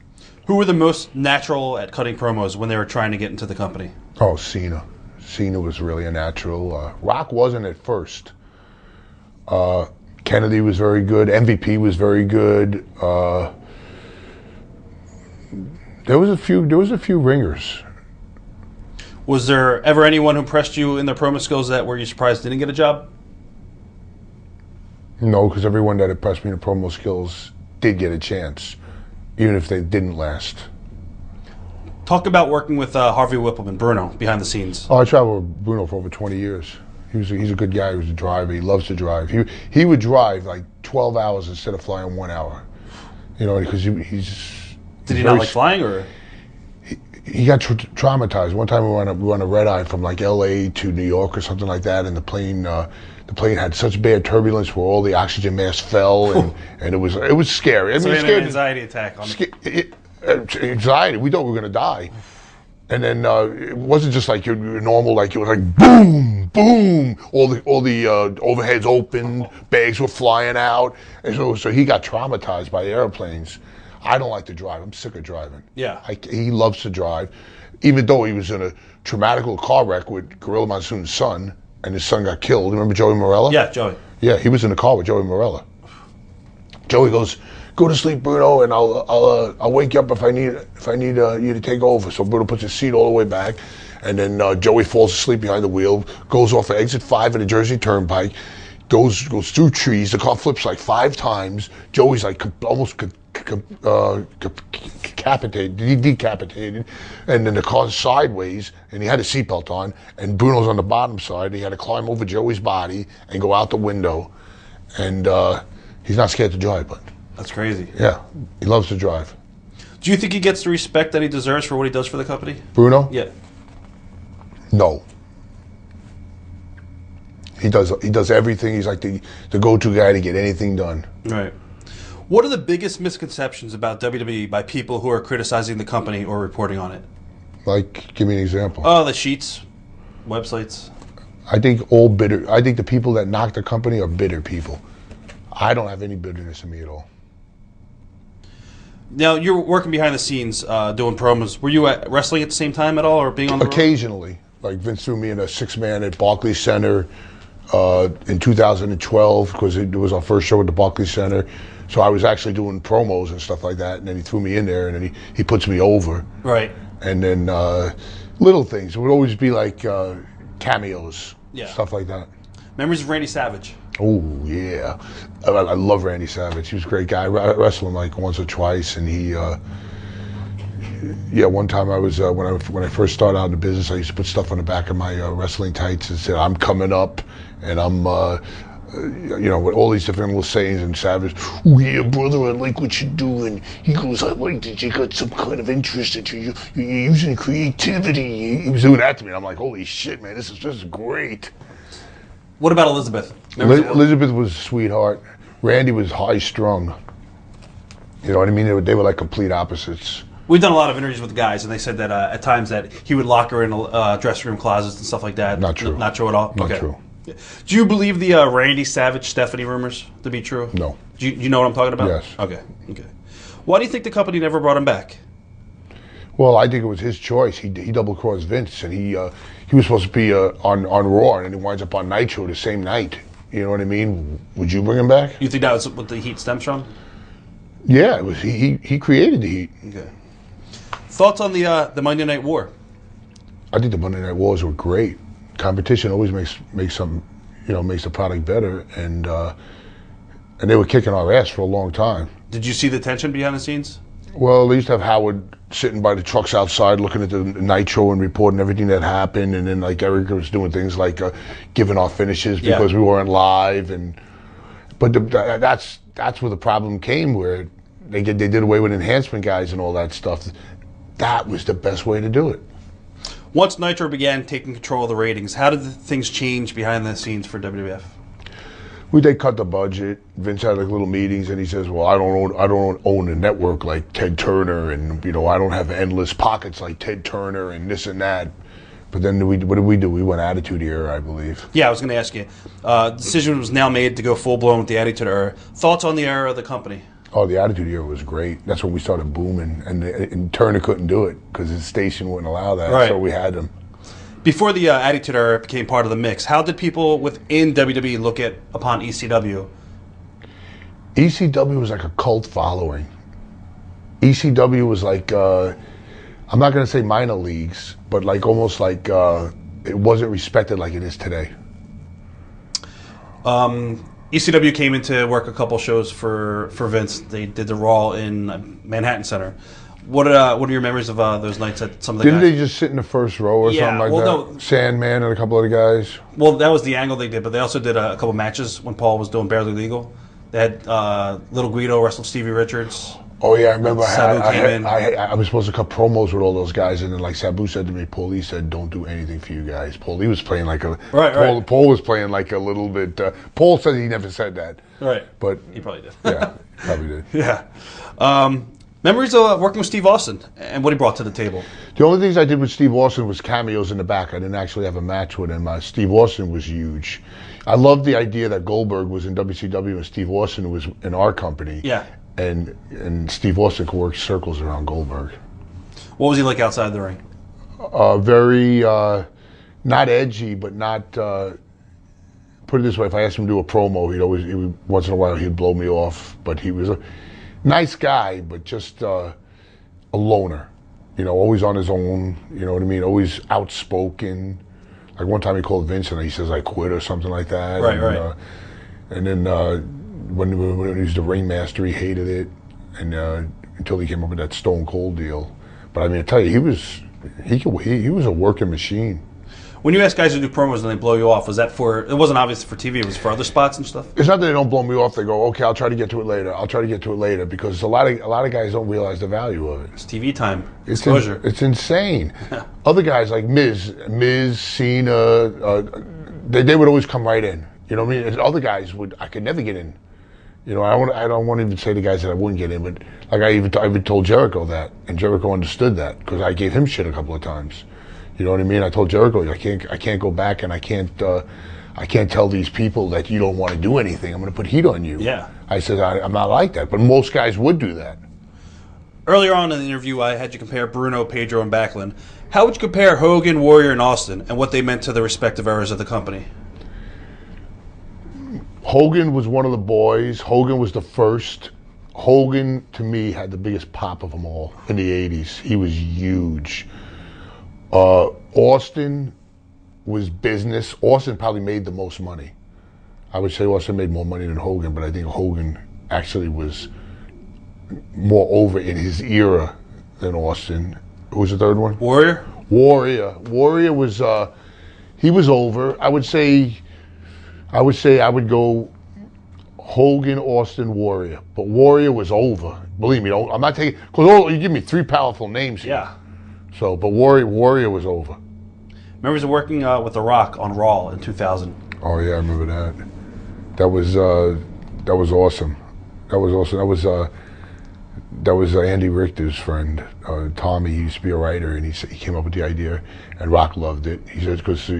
Who were the most natural at cutting promos when they were trying to get into the company? Oh, Cena. Cena was really a natural. Rock wasn't at first. Kennedy was very good. MVP was very good. There was a few ringers. Was there ever anyone who impressed you in their promo skills that were you surprised didn't get a job? No, because everyone that impressed me in promo skills did get a chance, even if they didn't last. Talk about working with Harvey Whippleman, Bruno, behind the scenes. Oh, I traveled with Bruno for over 20 years. He's a good guy. He was a driver. He loves to drive. He would drive like 12 hours instead of flying 1 hour. You know, because he's. Did he not like flying, or? He got traumatized. One time we were on a red eye from like L.A. to New York or something like that, and the plane had such bad turbulence where all the oxygen masks fell, and it was scary. I mean, so he had an anxiety attack on anxiety. We thought we were going to die, and then it wasn't just like your normal, like it was like boom, boom. All the overheads opened, bags were flying out, and so he got traumatized by airplanes. I don't like to drive. I'm sick of driving. Yeah. He loves to drive, even though he was in a traumatic car wreck with Gorilla Monsoon's son, and his son got killed. Remember Joey Morella? Yeah, Joey. Yeah, he was in the car with Joey Morella. Joey goes, "Go to sleep, Bruno, and I'll wake you up if I need you to take over." So Bruno puts his seat all the way back, and then Joey falls asleep behind the wheel, goes off at exit 5 of the Jersey Turnpike, goes through trees. The car flips like 5 times. Joey's like almost decapitated, and then the car's sideways, and he had a seatbelt on, and Bruno's on the bottom side. He had to climb over Joey's body and go out the window, and he's not scared to drive, but that's crazy. Yeah, he loves to drive. Do you think he gets the respect that he deserves for what he does for the company? Bruno? Yeah. No. He does everything. He's like the go-to guy to get anything done. Right. What are the biggest misconceptions about WWE by people who are criticizing the company or reporting on it? Like, give me an example. Oh, the sheets, websites. I think all bitter. I think the people that knock the company are bitter people. I don't have any bitterness in me at all. Now, you're working behind the scenes, doing promos. Were you at wrestling at the same time at all, or being on the road? Occasionally. Like, Vince threw me in a 6-man at Barclays Center in 2012, because it was our first show at the Barclays Center. So I was actually doing promos and stuff like that, and then he threw me in there, and then he puts me over. Right. And then little things. It would always be like cameos, stuff like that. Memories of Randy Savage. Oh, yeah. I love Randy Savage. He was a great guy. I wrestled him like once or twice, and he... one time I was when I first started out in the business, I used to put stuff on the back of my wrestling tights and said, "I'm coming up," and I'm, with all these different little sayings. And Savage, "Oh yeah, brother, I like what you're doing." He goes, "I like that you got some kind of interest, that you're using creativity." He was doing that to me. I'm like, "Holy shit, man, this is great." What about Elizabeth? Elizabeth was a sweetheart. Randy was high strung. You know what I mean? They were like complete opposites. We've done a lot of interviews with guys, and they said that at times that he would lock her in dressing room closets and stuff like that. Not true. Not true at all? Not true. Do you believe the Randy Savage Stephanie rumors to be true? No. Do you know what I'm talking about? Yes. Okay. Why do you think the company never brought him back? Well, I think it was his choice. He double-crossed Vince, and he was supposed to be on Raw, and then he winds up on Nitro the same night. You know what I mean? Would you bring him back? You think that was what the heat stems from? Yeah, it was. He created the heat. Okay. Thoughts on the Monday Night War? I think the Monday Night Wars were great. Competition always makes something, makes the product better, and they were kicking our ass for a long time. Did you see the tension behind the scenes? Well, they used to have Howard sitting by the trucks outside looking at the Nitro and reporting everything that happened, and then like Eric was doing things like giving our finishes because we weren't live, but that's where the problem came, where they did away with enhancement guys and all that stuff. That was the best way to do it. Once Nitro began taking control of the ratings, how did things change behind the scenes for WWF? They cut the budget. Vince had like little meetings, and he says, "Well, I don't own a network like Ted Turner, and I don't have endless pockets like Ted Turner, and this and that." But then what did we do? We went Attitude Era, I believe. Yeah, I was going to ask you. Decision was now made to go full blown with the Attitude Era. Thoughts on the era of the company? Oh, the Attitude Era was great. That's when we started booming, and Turner couldn't do it because his station wouldn't allow that. Right. So we had him. Before the Attitude Era became part of the mix, how did people within WWE look upon ECW? ECW was like a cult following. ECW was like, I'm not going to say minor leagues, but like almost like it wasn't respected like it is today. ECW came into work a couple shows for Vince. They did the Raw in Manhattan Center. What are your memories of those nights at some of the Didn't guys? they just sit in the first row or something like that? No. Sandman and a couple of the guys? Well, that was the angle they did, but they also did a couple matches when Paul was doing Barely Legal. They had Little Guido wrestled Stevie Richards. Oh, yeah, I remember I was supposed to cut promos with all those guys, and then like Sabu said to me, Paulie said, "Don't do anything for you guys." Paulie was playing like a... Right. Paul was playing like a little bit... Paul said he never said that. Right. But he probably did. Yeah, probably did. Yeah. Memories of working with Steve Austin and what he brought to the table. The only things I did with Steve Austin was cameos in the back. I didn't actually have a match with him. Steve Austin was huge. I loved the idea that Goldberg was in WCW and Steve Austin was in our company. Yeah. And Steve Austin could work circles around Goldberg. What was he like outside the ring? Very, not edgy, but not, put it this way, if I asked him to do a promo, once in a while he'd blow me off, but he was a nice guy, but just a loner. Always on his own, you know what I mean? Always outspoken. Like one time he called Vince and he says, "I quit," or something like that. Right. And then when he was the ringmaster, he hated it, and until he came up with that Stone Cold deal. But I mean, I tell you, he was a working machine. When you ask guys to do promos and they blow you off, was that for? It wasn't obvious for TV. It was for other spots and stuff. It's not that they don't blow me off. They go, "Okay, I'll try to get to it later." Because a lot of guys don't realize the value of it. It's TV time. Exposure. It's insane. Other guys like Miz, Cena, they would always come right in. You know what I mean? And other guys I could never get in. I don't want to even say the guys that I wouldn't get in, but like I even told Jericho that, and Jericho understood that because I gave him shit a couple of times. You know what I mean? I told Jericho, I can't go back and I can't tell these people that you don't want to do anything. I'm going to put heat on you. Yeah. I said, I'm not like that, but most guys would do that. Earlier on in the interview, I had you compare Bruno, Pedro, and Backlund. How would you compare Hogan, Warrior, and Austin, and what they meant to the respective eras of the company? Hogan was one of the boys. Hogan was the first. Hogan, to me, had the biggest pop of them all in the 80s. He was huge. Austin was business. Austin probably made the most money. I would say Austin made more money than Hogan, but I think Hogan actually was more over in his era than Austin. Who was the third one? Warrior? Warrior was, he was over. I would say I would go Hogan, Austin, Warrior. But Warrior was over. Believe me, I'm not taking, because you give me three powerful names here. Yeah. So, but Warrior was over. Memories of working with The Rock on Raw in 2000. Oh yeah, I remember that. That was awesome. That was awesome. That was Andy Richter's friend, Tommy. He used to be a writer, and he came up with the idea, and Rock loved it. He says, because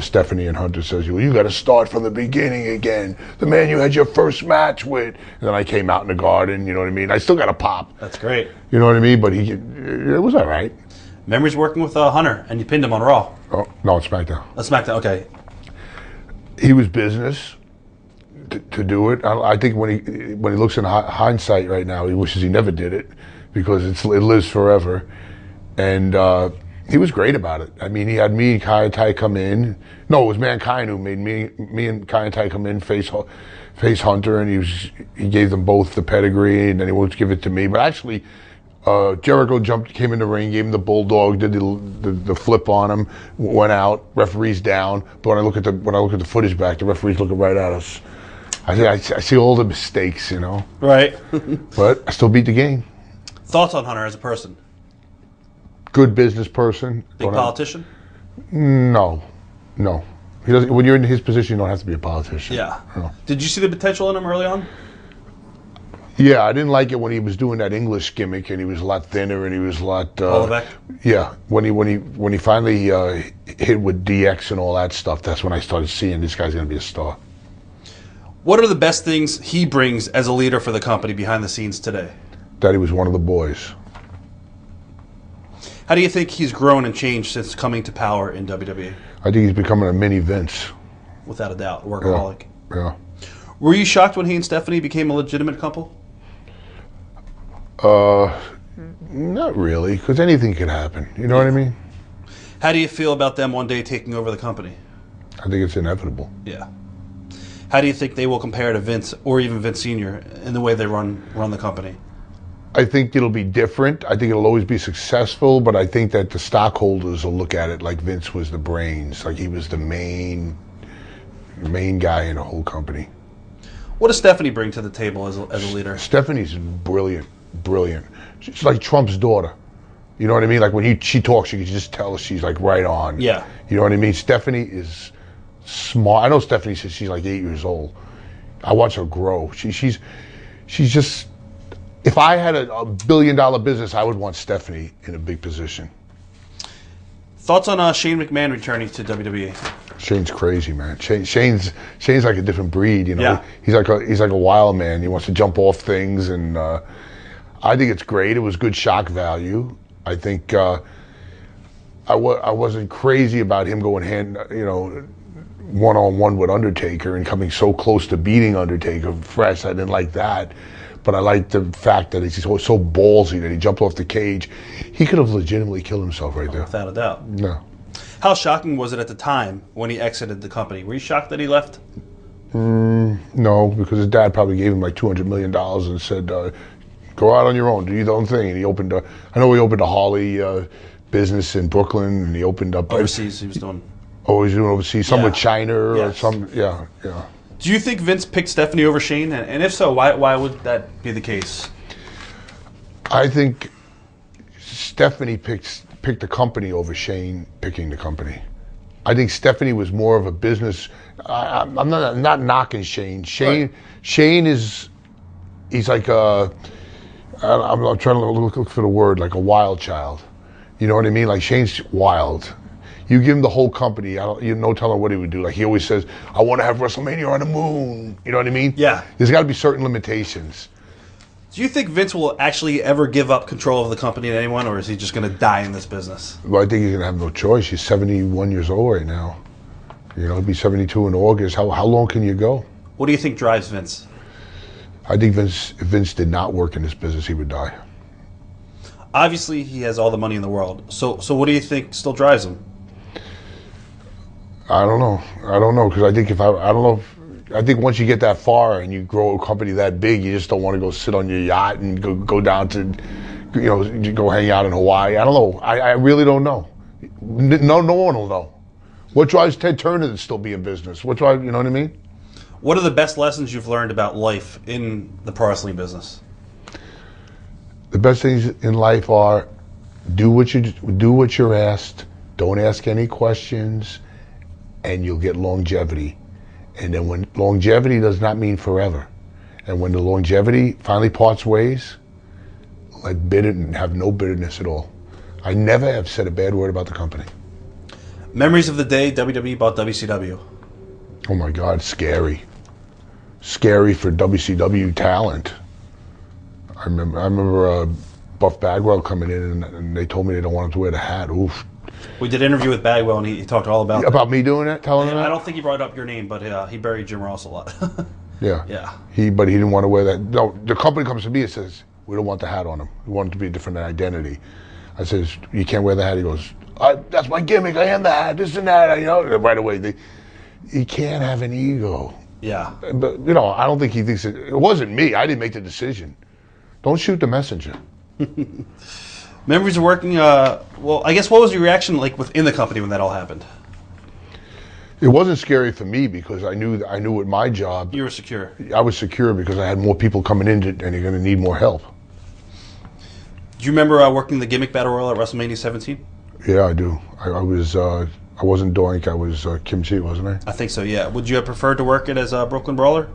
Stephanie and Hunter says, well, you got to start from the beginning again. The man you had your first match with. And then I came out in the garden, you know what I mean? I still got a pop. That's great. You know what I mean? But it was all right. Memories working with Hunter, and you pinned him on Raw. Oh, no, it's SmackDown. SmackDown, okay. He was business to do it. I think when he looks in hindsight right now, he wishes he never did it because it lives forever. And he was great about it. I mean, he had me and Kai and Tai come in. No, it was Mankind who made me and Kai and Tai come in, face Hunter, and he gave them both the pedigree, and then he won't give it to me. But actually, Jericho came in the ring, gave him the bulldog, did the flip on him, went out. Referee's down. But when I look at the footage back, the referee's looking right at us. I see all the mistakes, you know. Right. But I still beat the game. Thoughts on Hunter as a person? Good business person. Big politician? No. He doesn't. When you're in his position, you don't have to be a politician. Yeah. No. Did you see the potential in him early on? Yeah, I didn't like it when he was doing that English gimmick, and he was a lot thinner, and he was a lot. Yeah, when he finally hit with DX and all that stuff, that's when I started seeing this guy's going to be a star. What are the best things he brings as a leader for the company behind the scenes today? That he was one of the boys. How do you think he's grown and changed since coming to power in WWE? I think he's becoming a mini Vince. Without a doubt, workaholic. Yeah. Were you shocked when he and Stephanie became a legitimate couple? Not really, because anything could happen. You know what I mean? How do you feel about them one day taking over the company? I think it's inevitable. Yeah. How do you think they will compare to Vince or even Vince Sr. in the way they run the company? I think it'll be different. I think it'll always be successful, but I think that the stockholders will look at it like Vince was the brains, like he was the main guy in the whole company. What does Stephanie bring to the table as a leader? Stephanie's brilliant. She's like Trump's daughter. You know what I mean? Like when she talks, you can just tell she's like right on. Yeah. You know what I mean? Stephanie is smart. I know Stephanie says she's like 8 years old. I watch her grow. She's just. If I had a $1 billion business, I would want Stephanie in a big position. Thoughts on Shane McMahon returning to WWE? Shane's crazy, man. Shane's like a different breed, you know. Yeah. He's like a wild man. He wants to jump off things, and I think it's great. It was good shock value. I think I wasn't crazy about him going one-on-one with Undertaker and coming so close to beating Undertaker fresh. I didn't like that. But I like the fact that he's so ballsy that he jumped off the cage. He could have legitimately killed himself right there. Without a doubt. No. How shocking was it at the time when he exited the company? Were you shocked that he left? No, because his dad probably gave him like $200 million and said, go out on your own, do your own thing. And he opened a Harley business in Brooklyn, and he opened up... Overseas, he was doing... Oh, he's doing overseas. Some with China or some... Yeah. Do you think Vince picked Stephanie over Shane? And if so, why would that be the case? I think Stephanie picked the company over Shane picking the company. I think Stephanie was more of a business. I'm not knocking Shane. Shane is, he's like I'm trying to look for the word, like a wild child. You know what I mean? Like Shane's wild. You give him the whole company, you no telling what he would do. Like he always says, I want to have WrestleMania on the moon. You know what I mean? Yeah. There's got to be certain limitations. Do you think Vince will actually ever give up control of the company to anyone, or is he just going to die in this business? Well, I think he's going to have no choice. He's 71 years old right now. You know, he'll be 72 in August. How long can you go? What do you think drives Vince? I think if Vince did not work in this business, he would die. Obviously, he has all the money in the world. So what do you think still drives him? I don't know, because I think I think once you get that far and you grow a company that big, you just don't want to go sit on your yacht and go down to, go hang out in Hawaii. I don't know. I really don't know. No one will know. What drives Ted Turner to still be in business? What drives, you know what I mean? What are the best lessons you've learned about life in the pro wrestling business? The best things in life are do what you're asked. Don't ask any questions. And you'll get longevity. And then when longevity does not mean forever, and when the longevity finally parts ways, like bitter and have no bitterness at all. I never have said a bad word about the company. Memories of the day WWE bought WCW. Oh my God, scary. Scary for WCW talent. I remember Buff Bagwell coming in and they told me they don't want him to wear the hat. Oof. We did an interview with Bagwell and he talked all about that. About me doing it, telling him that? I don't think he brought up your name, but he buried Jim Ross a lot. Yeah. Yeah. But he didn't want to wear that. No, the company comes to me and says, we don't want the hat on him. We want it to be a different identity. I says, you can't wear the hat. He goes, that's my gimmick. I am the hat, this and that. Right away, he can't have an ego. Yeah. But, I don't think he thinks it wasn't me. I didn't make the decision. Don't shoot the messenger. Memories of working, well, I guess what was your reaction like within the company when that all happened? It wasn't scary for me because I knew with my job. You were secure. I was secure because I had more people coming in and they're going to need more help. Do you remember working the gimmick battle royal at WrestleMania 17? Yeah, I do. I wasn't Doink, I was Kimchi, wasn't I? I think so, yeah. Would you have preferred to work it as a Brooklyn Brawler?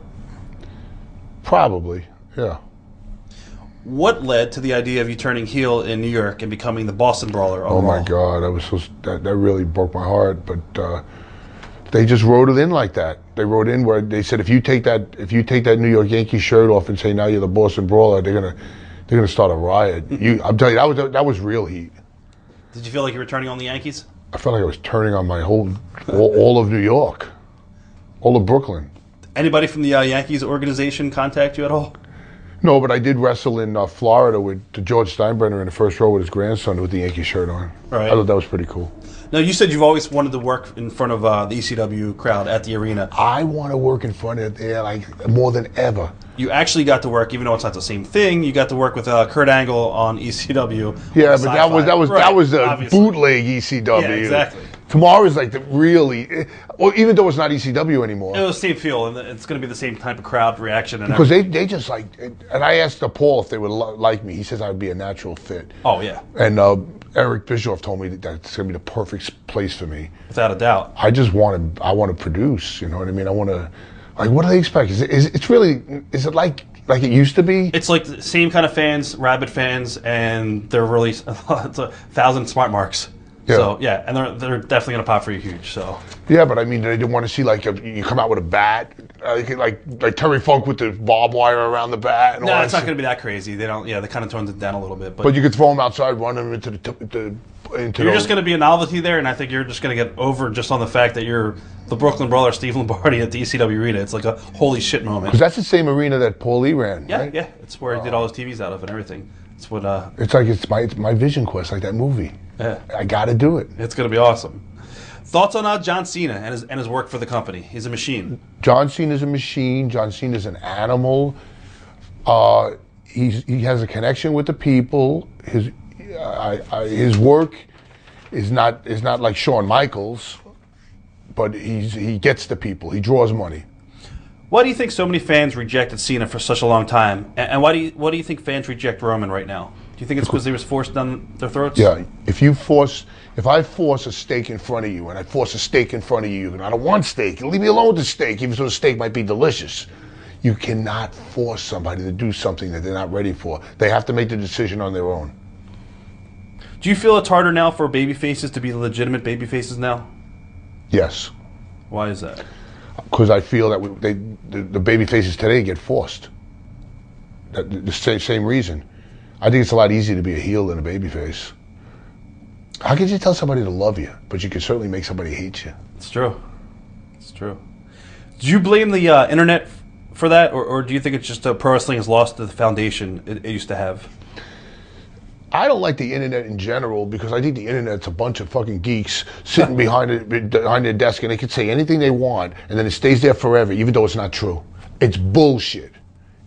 Probably, yeah. What led to the idea of you turning heel in New York and becoming the Boston Brawler? Oh my God, that really broke my heart. But they just wrote it in like that. They wrote in where they said if you take that New York Yankees shirt off and say now you're the Boston Brawler, they're gonna start a riot. I'm telling you, that was real heat. Did you feel like you were turning on the Yankees? I felt like I was turning on my all of New York, all of Brooklyn. Anybody from the Yankees organization contact you at all? No, but I did wrestle in Florida with George Steinbrenner in the first row with his grandson with the Yankee shirt on. Right. I thought that was pretty cool. Now, you said you've always wanted to work in front of the ECW crowd at the arena. I want to work in front of there like more than ever. You actually got to work, even though it's not the same thing. You got to work with Kurt Angle on ECW. Yeah, but that was the obviously. Bootleg ECW. Yeah, exactly. Tomorrow's like the really, well, even though it's not ECW anymore. It was the same feel, and it's going to be the same type of crowd reaction. And because they just like, and I asked Paul if they would like me. He says I would be a natural fit. Oh yeah. And Eric Bischoff told me that it's going to be the perfect place for me. Without a doubt. I want to produce. You know what I mean? I want to. Like, what do they expect? Is it like it used to be? It's like the same kind of fans, rabid fans, and they're really it's 1,000 smart marks. Yeah. So yeah, and they're definitely gonna pop for you huge. So yeah, but I mean, they didn't want to see like you come out with a bat, like Terry Funk with the barbed wire around the bat. And no, it's not gonna be that crazy. They don't. Yeah, they kind of toned it down a little bit. But you could throw them outside, run them into you're just gonna be a novelty there, and I think you're just gonna get over just on the fact that you're the Brooklyn Brawler, Steve Lombardi at the ECW arena. It's like a holy shit moment. Because that's the same arena that Paul Lee ran. Yeah, right? yeah. It's where he did all his TVs out of and everything. It's what. It's like it's my vision quest, like that movie. Yeah. I got to do it. It's gonna be awesome. Thoughts on John Cena and his work for the company? He's a machine. John Cena's a machine. John Cena's an animal. He has a connection with the people. His work is not like Shawn Michaels, but he gets the people. He draws money. Why do you think so many fans rejected Cena for such a long time? And why do you think fans reject Roman right now? Do you think it's because he was forced down their throats? Yeah. If I force a steak in front of you, and I force a steak in front of you, and I don't want steak, leave me alone with the steak, even though the steak might be delicious. You cannot force somebody to do something that they're not ready for. They have to make the decision on their own. Do you feel it's harder now for baby faces to be legitimate baby faces now? Yes. Why is that? Because I feel that the baby faces today get forced. The same reason. I think it's a lot easier to be a heel than a baby face. How could you tell somebody to love you, but you can certainly make somebody hate you? It's true. It's true. Do you blame the internet for that, or do you think it's just pro wrestling has lost the foundation it used to have? I don't like the internet in general because I think the internet's a bunch of fucking geeks sitting behind their desk and they can say anything they want and then it stays there forever, even though it's not true. It's bullshit.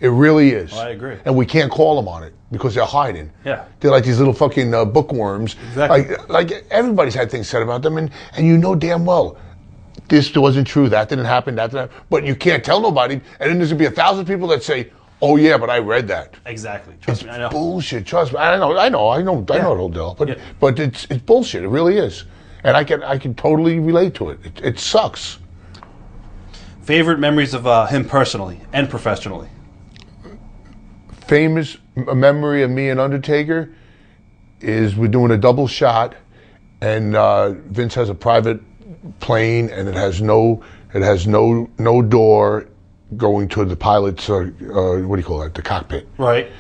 It really is. I agree. And we can't call them on it because they're hiding. Yeah. They're like these little fucking bookworms. Exactly. Like everybody's had things said about them, and you know damn well this wasn't true, that didn't happen, that didn't happen. But you can't tell nobody, and then there's gonna be 1,000 people that say, "Oh yeah, but I read that." Exactly. Trust me, I know. Bullshit. Trust me. I know the whole deal. But it's bullshit. It really is, and I can totally relate to it. It sucks. Favorite memories of him personally and professionally? Famous a memory of me and Undertaker is we're doing a double shot, and Vince has a private plane, and it has no door going to the pilot's what do you call that? The cockpit. Right.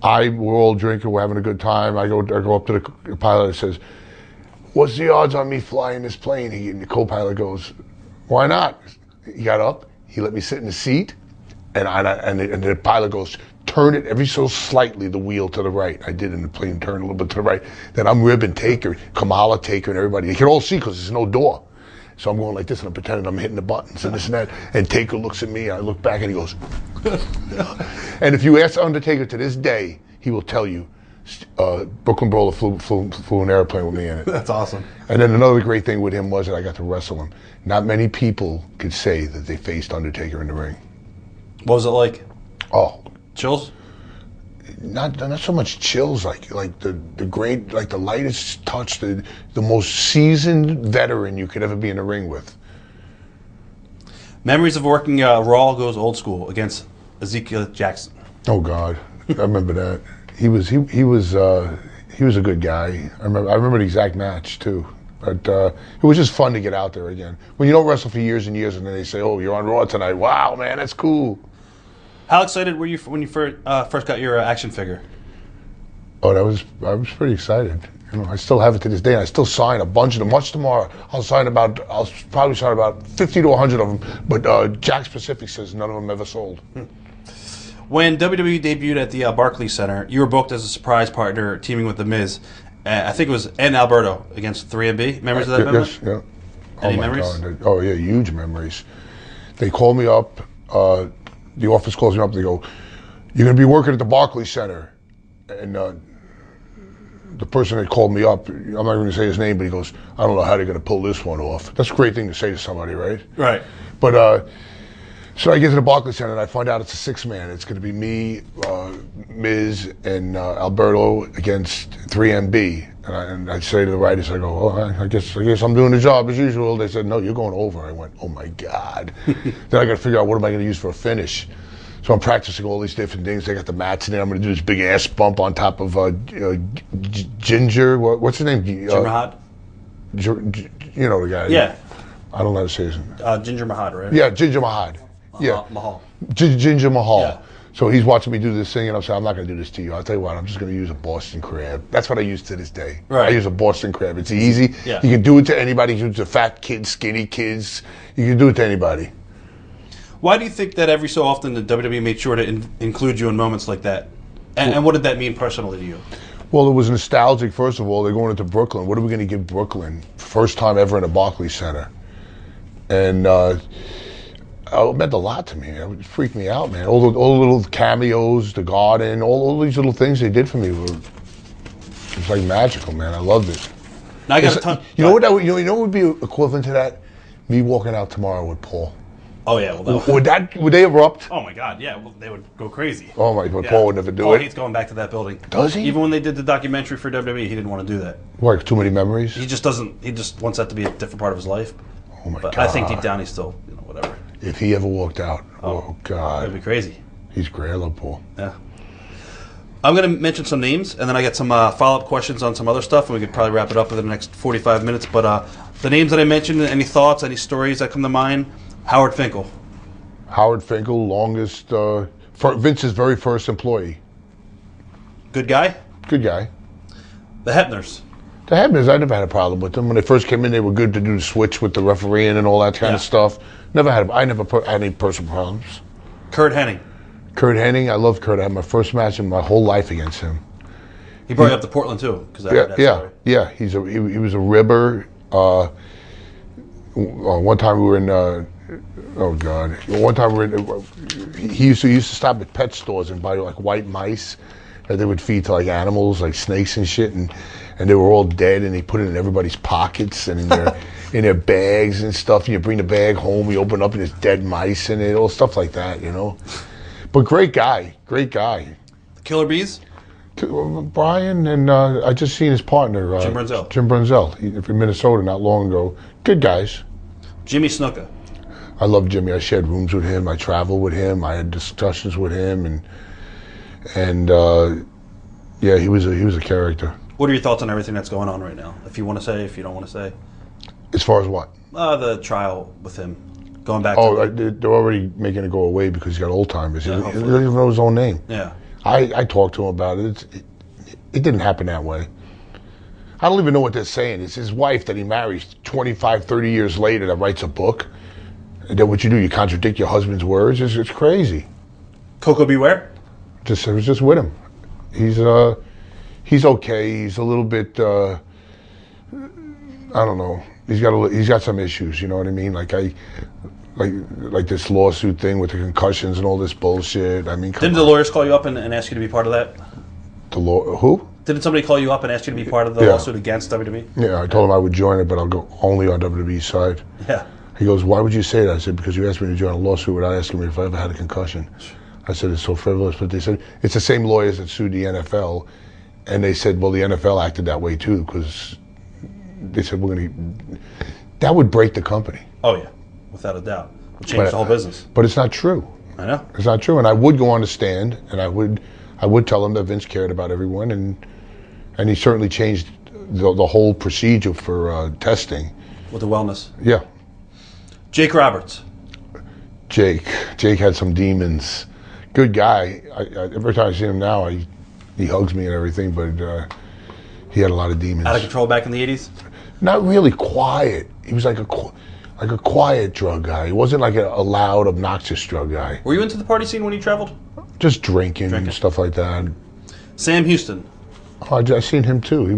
We're all drinking, we're having a good time. I go up to the pilot and says, "What's the odds on me flying this plane?" And the co-pilot goes, "Why not?" He got up, he let me sit in the seat, and the pilot goes, "Turn it every so slightly, the wheel to the right." I did, and the plane turned a little bit to the right. Then I'm ribbing Taker, Kamala Taker, and everybody. You can all see because there's no door. So I'm going like this, and I'm pretending I'm hitting the buttons and this and that. And Taker looks at me, and I look back, and he goes. And if you ask Undertaker to this day, he will tell you, Brooklyn Brawler flew an airplane with me in it. That's awesome. And then another great thing with him was that I got to wrestle him. Not many people could say that they faced Undertaker in the ring. What was it like? Oh, Chills? not so much chills, like the great, like the lightest touch, the most seasoned veteran you could ever be in a ring with. Memories of working Raw Goes Old School against Ezekiel Jackson. Oh God, I remember that. He was a good guy. I remember the exact match too. But it was just fun to get out there again. When you don't wrestle for years and years, and then they say, "Oh, you're on Raw tonight." Wow, man, that's cool. How excited were you when you first got your action figure? Oh, I was pretty excited. You know, I still have it to this day. And I still sign a bunch of them. Much tomorrow, I'll probably sign about 50 to 100 of them. But Jack Pacific says none of them ever sold. When WWE debuted at the Barclays Center, you were booked as a surprise partner, teaming with The Miz. I think it was and Alberto against 3MB. Memories of that moment? Yes, yeah. Any memories? God. Oh yeah, huge memories. They call me up. The office calls me up. They go, "You're going to be working at the Barclays Center," and the person that called me up, I'm not going to say his name, but he goes, "I don't know how they're going to pull this one off." That's a great thing to say to somebody, right? Right. But so I get to the Barclays Center and I find out it's a 6-man. It's going to be me, Miz, and Alberto against 3MB. And I say to the writers, I go, "Oh, I guess I'm doing the job as usual." They said, "No, you're going over." I went, "Oh my God." Then I got to figure out what am I going to use for a finish. So I'm practicing all these different things. They got the mats in there. I'm going to do this big ass bump on top of Ginger. What's his name? Ginger Mahad? You know the guy. Yeah. I don't know how to say his name. Ginger Mahad, right? Yeah, Ginger Mahad. Yeah. Mahal. Ginger Mahal. Yeah. So he's watching me do this thing, and I'm saying, "I'm not going to do this to you. I'll tell you what, I'm just going to use a Boston crab." That's what I use to this day. Right. I use a Boston crab. It's easy. Yeah. You can do it to anybody. You can do it to fat kids, skinny kids. You can do it to anybody. Why do you think that every so often the WWE made sure to include you in moments like that? And what did that mean personally to you? Well, it was nostalgic, first of all. They're going into Brooklyn. What are we going to give Brooklyn? First time ever in a Barclays Center. And it meant a lot to me. It freaked me out, man. All the little cameos, the garden, all these little things they did for me were, it was like magical, man. I loved it. Now I got a ton. You know what would be equivalent to that? Me walking out tomorrow with Paul. Oh yeah, well, Would they erupt? oh my God, yeah, well, they would go crazy. Oh my, but Paul would never do Paul it. hates going back to that building. Does he? Even when they did the documentary for WWE, he didn't want to do that. Like too many memories? He just doesn't. He just wants that to be a different part of his life. Oh my But God. I think deep down he's still, whatever. If he ever walked out, oh God, That'd be crazy. he's great. I love Paul. Yeah. I'm going to mention some names, and then I got some follow-up questions on some other stuff, and we could probably wrap it up within the next 45 minutes. But the names that I mentioned, any thoughts, any stories that come to mind? Howard Finkel. Howard Finkel, longest, Vince's very first employee. Good guy? Good guy. The Hebners. The Hebners, I never had a problem with them. When they first came in, they were good to do the switch with the refereeing and all that kind of stuff. I never had any personal problems. Kurt Hennig. Kurt Hennig, I love Kurt. I had my first match in my whole life against him. He brought you up to Portland, too. Yeah. He was a ribber. One time we were in... oh God! One time he used to stop at pet stores and buy like white mice that they would feed to like animals, like snakes and shit, and they were all dead, and he put it in everybody's pockets and in their bags and stuff. And you bring the bag home, you open up, and there's dead mice in it, all stuff like that, But great guy. The Killer Bees. Brian and I just seen his partner Jim Brunzell. Jim Brunzell, from Minnesota not long ago. Good guys. Jimmy Snuka. I love Jimmy. I shared rooms with him. I traveled with him. I had discussions with him, And yeah, he was a character. What are your thoughts on everything that's going on right now? If you want to say, if you don't want to say. As far as what? The trial with him. Going back they're already making it go away because he's got Alzheimer's. He doesn't even know his own name. Yeah. I talked to him about it. It didn't happen that way. I don't even know what they're saying. It's his wife that he marries 25, 30 years later that writes a book. And then what you do, you contradict your husband's words. It's crazy. Coco Beware? I was just with him. He's okay. He's a little bit, I don't know. He's got some issues, you know what I mean? Like this lawsuit thing with the concussions and all this bullshit. I mean, didn't the lawyers call you up and ask you to be part of that? Who? Didn't somebody call you up and ask you to be part of the lawsuit against WWE? Yeah, I told him I would join it, but I'll go only on WWE's side. Yeah. He goes, why would you say that? I said, because you asked me to join a lawsuit without asking me if I ever had a concussion. I said, it's so frivolous. But they said, it's the same lawyers that sued the NFL. And they said, well, the NFL acted that way too, because they said, that would break the company. Oh, yeah, without a doubt. It would change the whole business. But it's not true. I know. It's not true. And I would go on the stand, and I would tell them that Vince cared about everyone, and he certainly changed the whole procedure for testing. With the wellness. Yeah. Jake Roberts. Jake had some demons. Good guy. Every time I see him now, he hugs me and everything, but he had a lot of demons. Out of control back in the 80s? Not really quiet. He was like a quiet drug guy. He wasn't like a loud, obnoxious drug guy. Were you into the party scene when you traveled? Just drinking and stuff like that. Sam Houston. Oh, I seen him too. He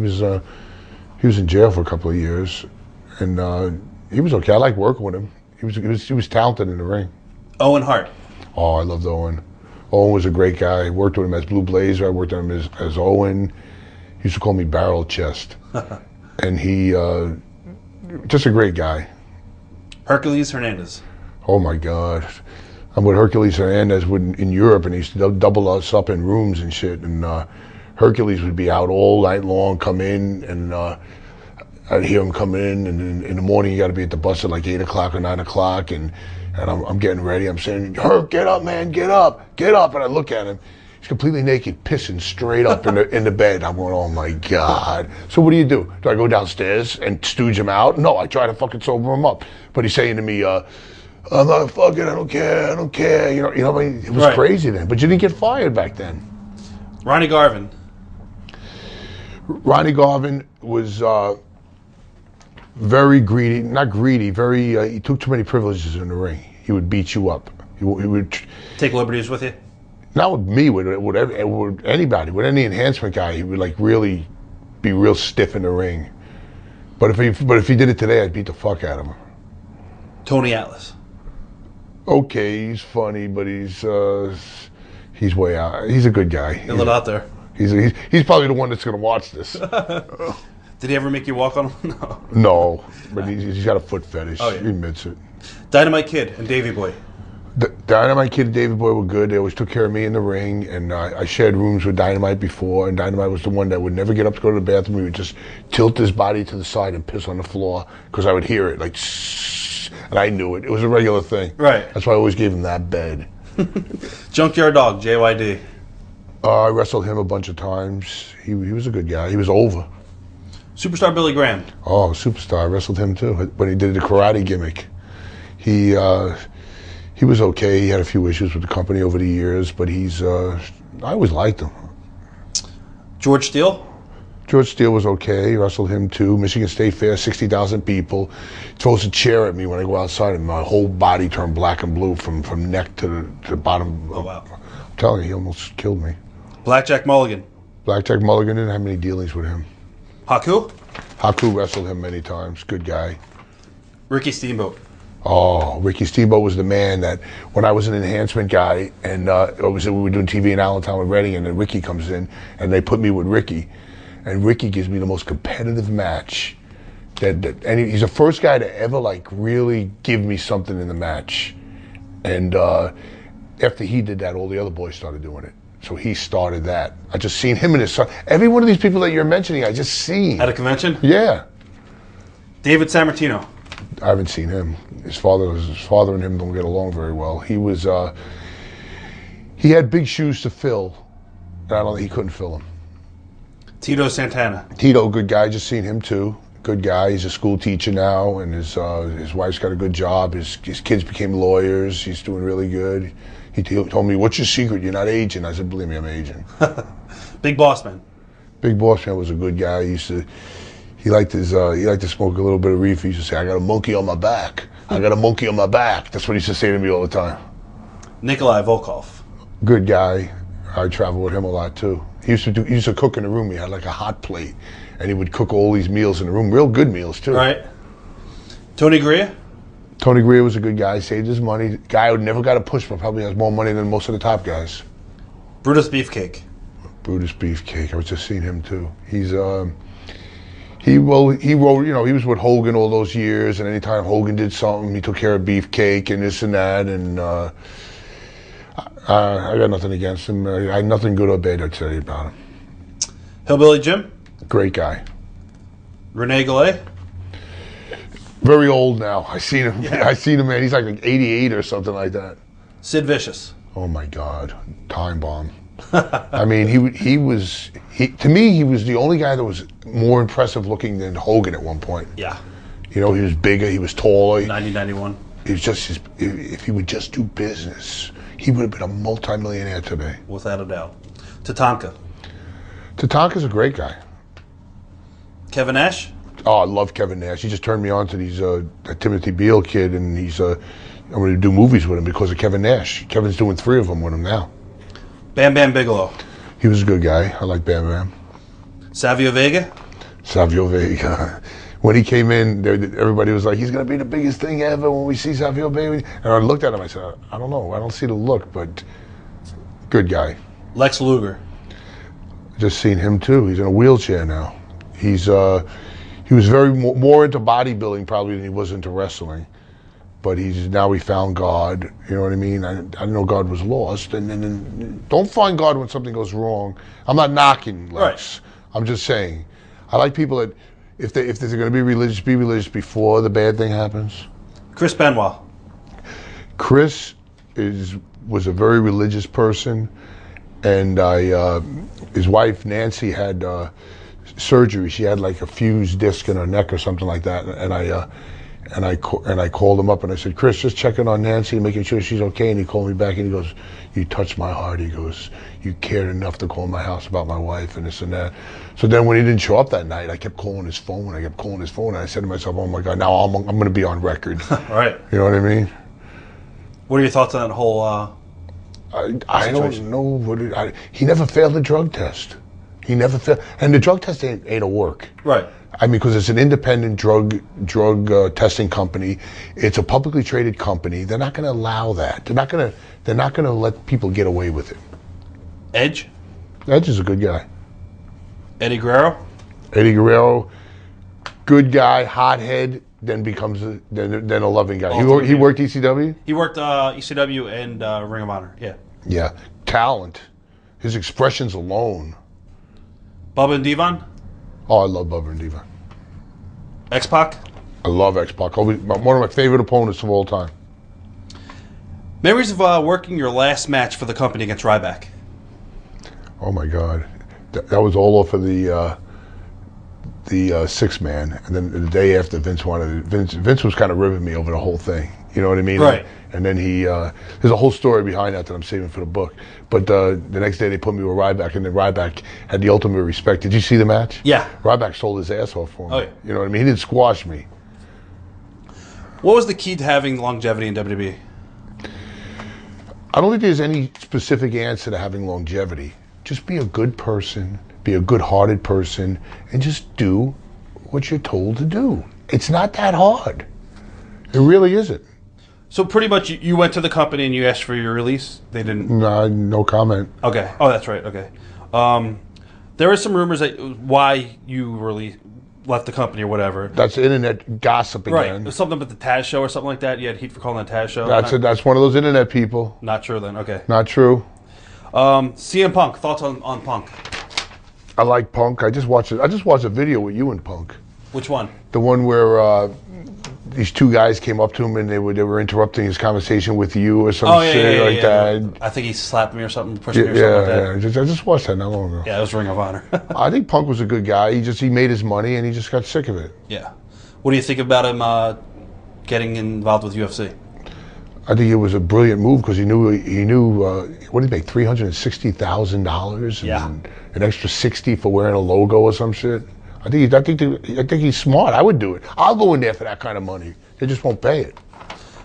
was in jail for a couple of years, and he was okay. I liked working with him. He was talented in the ring. Owen Hart. Oh, I loved Owen. Owen was a great guy. I worked with him as Blue Blazer. I worked with him as Owen. He used to call me Barrel Chest. And he, just a great guy. Hercules Hernandez. Oh my God. I'm with Hercules Hernandez in Europe, and he used to double us up in rooms and shit. And Hercules would be out all night long, come in, and I'd hear him come in, and in the morning you got to be at the bus at like 8 o'clock or 9 o'clock, and I'm getting ready. I'm saying, Herc, get up, man, get up. And I look at him. He's completely naked, pissing straight up in the bed. I'm going, oh my God. So what do you do? Do I go downstairs and stooge him out? No, I try to fucking sober him up. But he's saying to me, I'm not fucking, I don't care. You know what I mean? It was crazy then. But you didn't get fired back then. Ronnie Garvin. Ronnie Garvin was very greedy, not greedy, he took too many privileges in the ring. He would beat you up. He would take liberties with you? Not with me, with anybody, with any enhancement guy. He would like really be real stiff in the ring. But if he did it today, I'd beat the fuck out of him. Tony Atlas. Okay, he's funny, but he's way out. He's a good guy. A little out there. He's probably the one that's going to watch this. Did he ever make you walk on him? No. No, but he's got a foot fetish. Oh, yeah. He admits it. Dynamite Kid and Davey Boy. The Dynamite Kid and Davey Boy were good. They always took care of me in the ring, and I shared rooms with Dynamite before, and Dynamite was the one that would never get up to go to the bathroom. He would just tilt his body to the side and piss on the floor, because I would hear it, like, and I knew it. It was a regular thing. Right. That's why I always gave him that bed. Junkyard Dog, JYD. I wrestled him a bunch of times. He was a good guy. He was over. Superstar Billy Graham. Oh, Superstar. I wrestled him too, when he did the karate gimmick. He was okay. He had a few issues with the company over the years, but I always liked him. George Steele? George Steele was okay. Wrestled him too. Michigan State Fair, 60,000 people. He throws a chair at me when I go outside, and my whole body turned black and blue from neck to the bottom. Oh, wow. I'm telling you, he almost killed me. Blackjack Mulligan. Blackjack Mulligan, didn't have many dealings with him. Haku? Haku wrestled him many times. Good guy. Ricky Steamboat. Oh, Ricky Steamboat was the man that when I was an enhancement guy, and we were doing TV in Allentown with Reading, and then Ricky comes in, and they put me with Ricky, and Ricky gives me the most competitive match. And he's the first guy to ever like really give me something in the match, and after he did that, all the other boys started doing it. So he started that. I just seen him and his son. Every one of these people that you're mentioning, I just seen. At a convention? Yeah. David Sammartino. I haven't seen him. His father and him don't get along very well. He had big shoes to fill, he couldn't fill him. Tito Santana. Tito, good guy. Just seen him too. Good guy. He's a school teacher now, and his wife's got a good job. His kids became lawyers. He's doing really good. He told me, "What's your secret? You're not aging." I said, "Believe me, I'm aging." Big Boss Man. Big Boss Man was a good guy. He liked to smoke a little bit of reefer. He used to say, "I got a monkey on my back. I got a monkey on my back." That's what he used to say to me all the time. Nikolai Volkov. Good guy. I travel with him a lot too. He used to cook in the room. He had like a hot plate, and he would cook all these meals in the room. Real good meals too. Right. Tony Garea. Tony Garea was a good guy. Saved his money. Guy who never got a push, but probably has more money than most of the top guys. Brutus Beefcake. Brutus Beefcake. I was just seeing him too. He wrote. He was with Hogan all those years, and anytime Hogan did something, he took care of Beefcake and this and that. And I got nothing against him. I had nothing good or bad to tell you about him. Hillbilly Jim. Great guy. Rene Gallet. Very old now. I seen him. Yeah. I seen him, man. He's like 88 or something like that. Sid Vicious. Oh my God, time bomb. I mean, he was to me he was the only guy that was more impressive looking than Hogan at one point. Yeah. You know, he was bigger, he was taller. 1991. It was just if he would just do business, he would have been a multimillionaire today. Without a doubt. Tatanka. Tatanka's a great guy. Kevin Nash. Oh, I love Kevin Nash. He just turned me on to these that Timothy Beale kid, and I'm going to do movies with him because of Kevin Nash. Kevin's doing 3 of them with him now. Bam Bam Bigelow. He was a good guy. I like Bam Bam. Savio Vega. Savio Vega. When he came in, everybody was like, he's going to be the biggest thing ever when we see Savio Vega. And I looked at him, I said, I don't know. I don't see the look, but good guy. Lex Luger. Just seen him too. He's in a wheelchair now. He was very more into bodybuilding probably than he was into wrestling. But he found God. You know what I mean? I didn't know God was lost. And don't find God when something goes wrong. I'm not knocking Lex. Right. I'm just saying, I like people that if they're going to be religious before the bad thing happens. Chris Benoit. Chris was a very religious person, and his wife Nancy had surgery. She had like a fused disc in her neck or something like that, and I called him up and I said, Chris, just checking on Nancy, making sure she's okay. And he called me back and he goes, you touched my heart. He goes, you cared enough to call my house about my wife and this and that. So then when he didn't show up that night, I kept calling his phone. And I said to myself, oh my God, now I'm going to be on record. Right. You know what I mean? What are your thoughts on that whole I don't know. He never failed a drug test. He never failed. And the drug test ain't a work. Right. I mean, because it's an independent drug testing company. It's a publicly traded company. They're not going to allow that. They're not going to let people get away with it. Edge. Edge is a good guy. Eddie Guerrero. Eddie Guerrero, good guy, hothead. Then becomes a loving guy. He worked ECW. He worked ECW and Ring of Honor. Yeah. Yeah, talent. His expressions alone. Bubba and Devon. Oh, I love Bubba and Devon. X-Pac? I love X-Pac. One of my favorite opponents of all time. Memories of working your last match for the company against Ryback. Oh my God, that was all off of the 6-man, and then the day after Vince was kind of ribbing me over the whole thing. You know what I mean? Right. And then there's a whole story behind that I'm saving for the book. But the next day they put me with Ryback, and then Ryback had the ultimate respect. Did you see the match? Yeah. Ryback sold his ass off for me. Oh, yeah. You know what I mean? He didn't squash me. What was the key to having longevity in WWE? I don't think there's any specific answer to having longevity. Just be a good person, be a good-hearted person, and just do what you're told to do. It's not that hard. It really isn't. So pretty much you went to the company and you asked for your release? They didn't? No comment. Okay. Oh, that's right. Okay. There were some rumors that why you left the company or whatever. That's internet gossip again. Right. It was something about the Taz show or something like that. You had heat for calling it Taz show. That's one of those internet people. Not true then. Okay. Not true. CM Punk. Thoughts on Punk? I like Punk. I just watched a video with you and Punk. Which one? The one where these two guys came up to him and they were interrupting his conversation with you or some shit like that. I think he slapped me or something, pushed me or something like that. I just watched that not long ago. Yeah, it was Ring of Honor. I think Punk was a good guy. He made his money and he just got sick of it. Yeah. What do you think about him getting involved with UFC? I think it was a brilliant move because he knew what did he make, $360,000 and an extra $60 for wearing a logo or some shit. I think he's smart. I would do it. I'll go in there for that kind of money. They just won't pay it.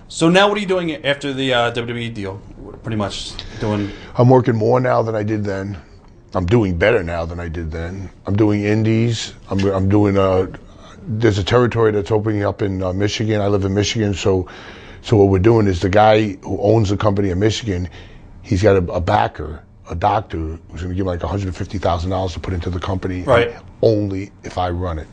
So now, what are you doing after the WWE deal? Pretty much doing. I'm working more now than I did then. I'm doing better now than I did then. I'm doing indies. I'm doing. There's a territory that's opening up in Michigan. I live in Michigan, so what we're doing is the guy who owns the company in Michigan, he's got a backer, a doctor who's going to give him like $150,000 to put into the company, right? Only if I run it.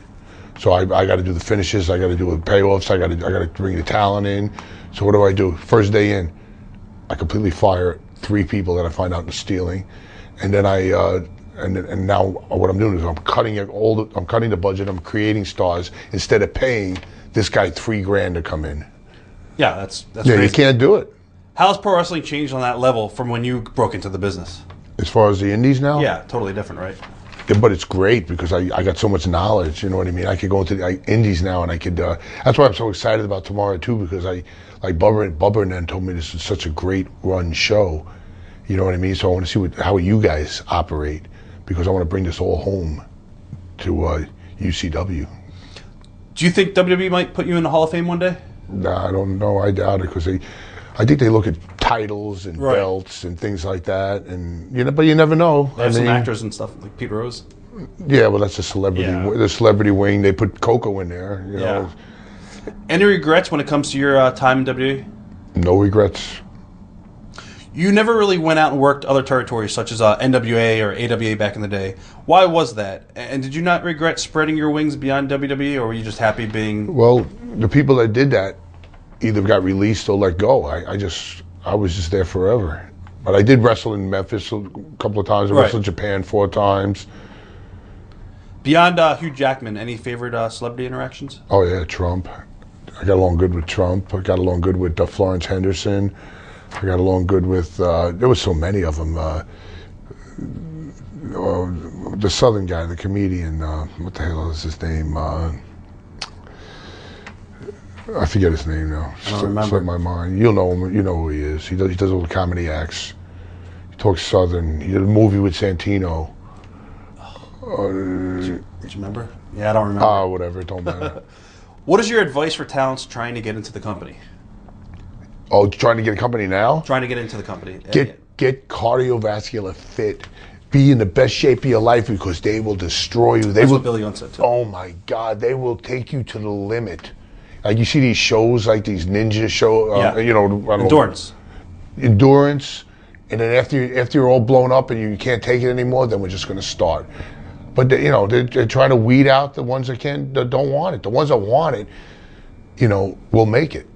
So I got to do the finishes. I got to do the payoffs. I got to bring the talent in. So what do I do? First day in, I completely fire 3 people that I find out are stealing, and then and now what I'm doing is I'm cutting the budget. I'm creating stars instead of paying this guy $3,000 to come in. Yeah, that's crazy. You can't do it. How's pro wrestling changed on that level from when you broke into the business? As far as the indies now? Yeah, totally different, right? Yeah, but it's great because I got so much knowledge, you know what I mean? I could go into the indies now and I could, that's why I'm so excited about tomorrow too, because Bubba and then told me this is such a great run show, you know what I mean? So I want to see how you guys operate because I want to bring this all home to UCW. Do you think WWE might put you in the Hall of Fame one day? Nah, I don't know. I doubt it because I think they look at titles and belts and things like that, and but you never know. They have some actors and stuff like Pete Rose. Yeah, well, that's a celebrity. Yeah. The celebrity wing. They put Coco in there. You know. Any regrets when it comes to your time in WWE? No regrets. You never really went out and worked other territories such as NWA or AWA back in the day. Why was that? And did you not regret spreading your wings beyond WWE, or were you just happy being? Well, the people that did that either got released or let go. I was just there forever. But I did wrestle in Memphis a couple of times. I wrestled in Japan 4 times. Beyond Hugh Jackman, any favorite celebrity interactions? Oh yeah, Trump. I got along good with Trump. I got along good with Florence Henderson. I got along good with, there was so many of them. The Southern guy, the comedian, what the hell is his name? I forget his name now. I don't remember. It's my mind. You'll know him. You know who he is. He does all the comedy acts. He talks Southern. He did a movie with Santino. Do you remember? Yeah, I don't remember. Whatever. It don't matter. What is your advice for talents trying to get into the company? Oh, trying to get a company now? Trying to get into the company. Get cardiovascular fit. Be in the best shape of your life because they will destroy you. That's what Billy Gunn said too. Oh my God, they will take you to the limit. Like you see these shows, like these ninja shows. Endurance, and then after you're all blown up and you can't take it anymore, then we're just going to start. But they're trying to weed out the ones that don't want it. The ones that want it, will make it.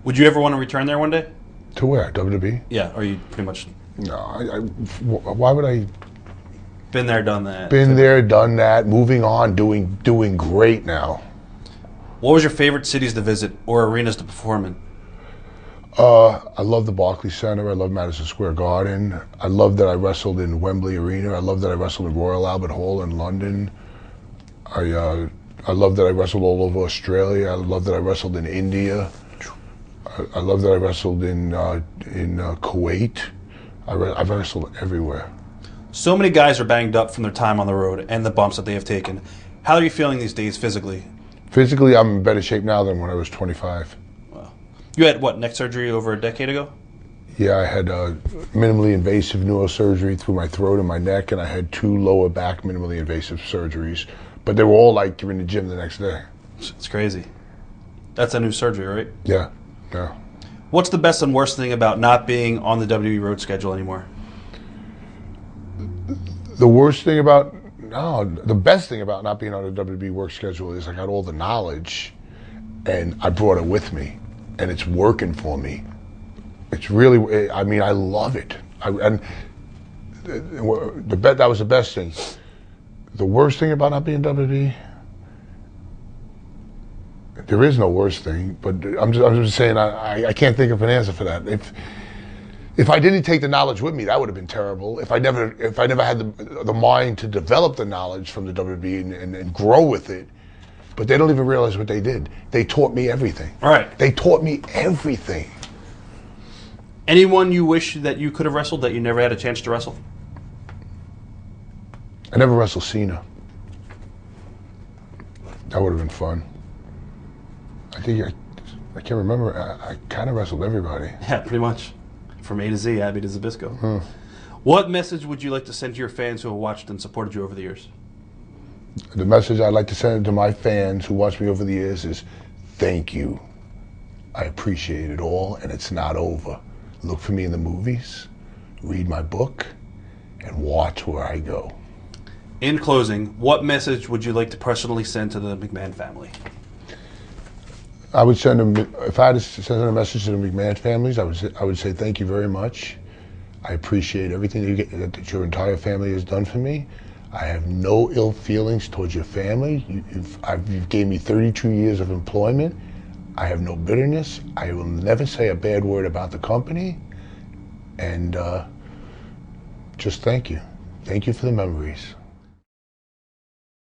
Would you ever want to return there one day? To where? WWE? Yeah, or you pretty much. No, why would I? Been there, done that. Been there, done that. Moving on, doing great now. What was your favorite cities to visit or arenas to perform in? I love the Barclays Center. I love Madison Square Garden. I love that I wrestled in Wembley Arena. I love that I wrestled in Royal Albert Hall in London. I love that I wrestled all over Australia. I love that I wrestled in India. I love that I wrestled in Kuwait. I've wrestled everywhere. So many guys are banged up from their time on the road and the bumps that they have taken. How are you feeling these days physically? Physically, I'm in better shape now than when I was 25. Wow. You had, neck surgery over a decade ago? Yeah, I had minimally invasive neurosurgery through my throat and my neck, and I had 2 lower back minimally invasive surgeries. But they were all like you're in the gym the next day. It's crazy. That's a new surgery, right? Yeah. What's the best and worst thing about not being on the WWE road schedule anymore? The best thing about not being on the WWE work schedule is I got all the knowledge and I brought it with me and it's working for me. It's really, I love it. That was the best thing. The worst thing about not being WWE, There is no worse thing, but I'm just saying I can't think of an answer for that. If I didn't take the knowledge with me, that would have been terrible. If I never had the mind to develop the knowledge from the WWE and grow with it, but they don't even realize what they did. They taught me everything. All right. They taught me everything. Anyone you wish that you could have wrestled that you never had a chance to wrestle? I never wrestled Cena. That would have been fun. I can't remember. I kind of wrestled everybody. Yeah, pretty much. From A to Z, Abby to Zabisco. What message would you like to send to your fans who have watched and supported you over the years? The message I'd like to send to my fans who watched me over the years is, thank you. I appreciate it all, and it's not over. Look for me in the movies, read my book, and watch where I go. In closing, what message would you like to personally send to the McMahon family? I would send them, if I had to send a message to the McMahon families, I would say thank you very much. I appreciate everything that your entire family has done for me. I have no ill feelings towards your family. You've gave me 32 years of employment. I have no bitterness. I will never say a bad word about the company. And just thank you. Thank you for the memories.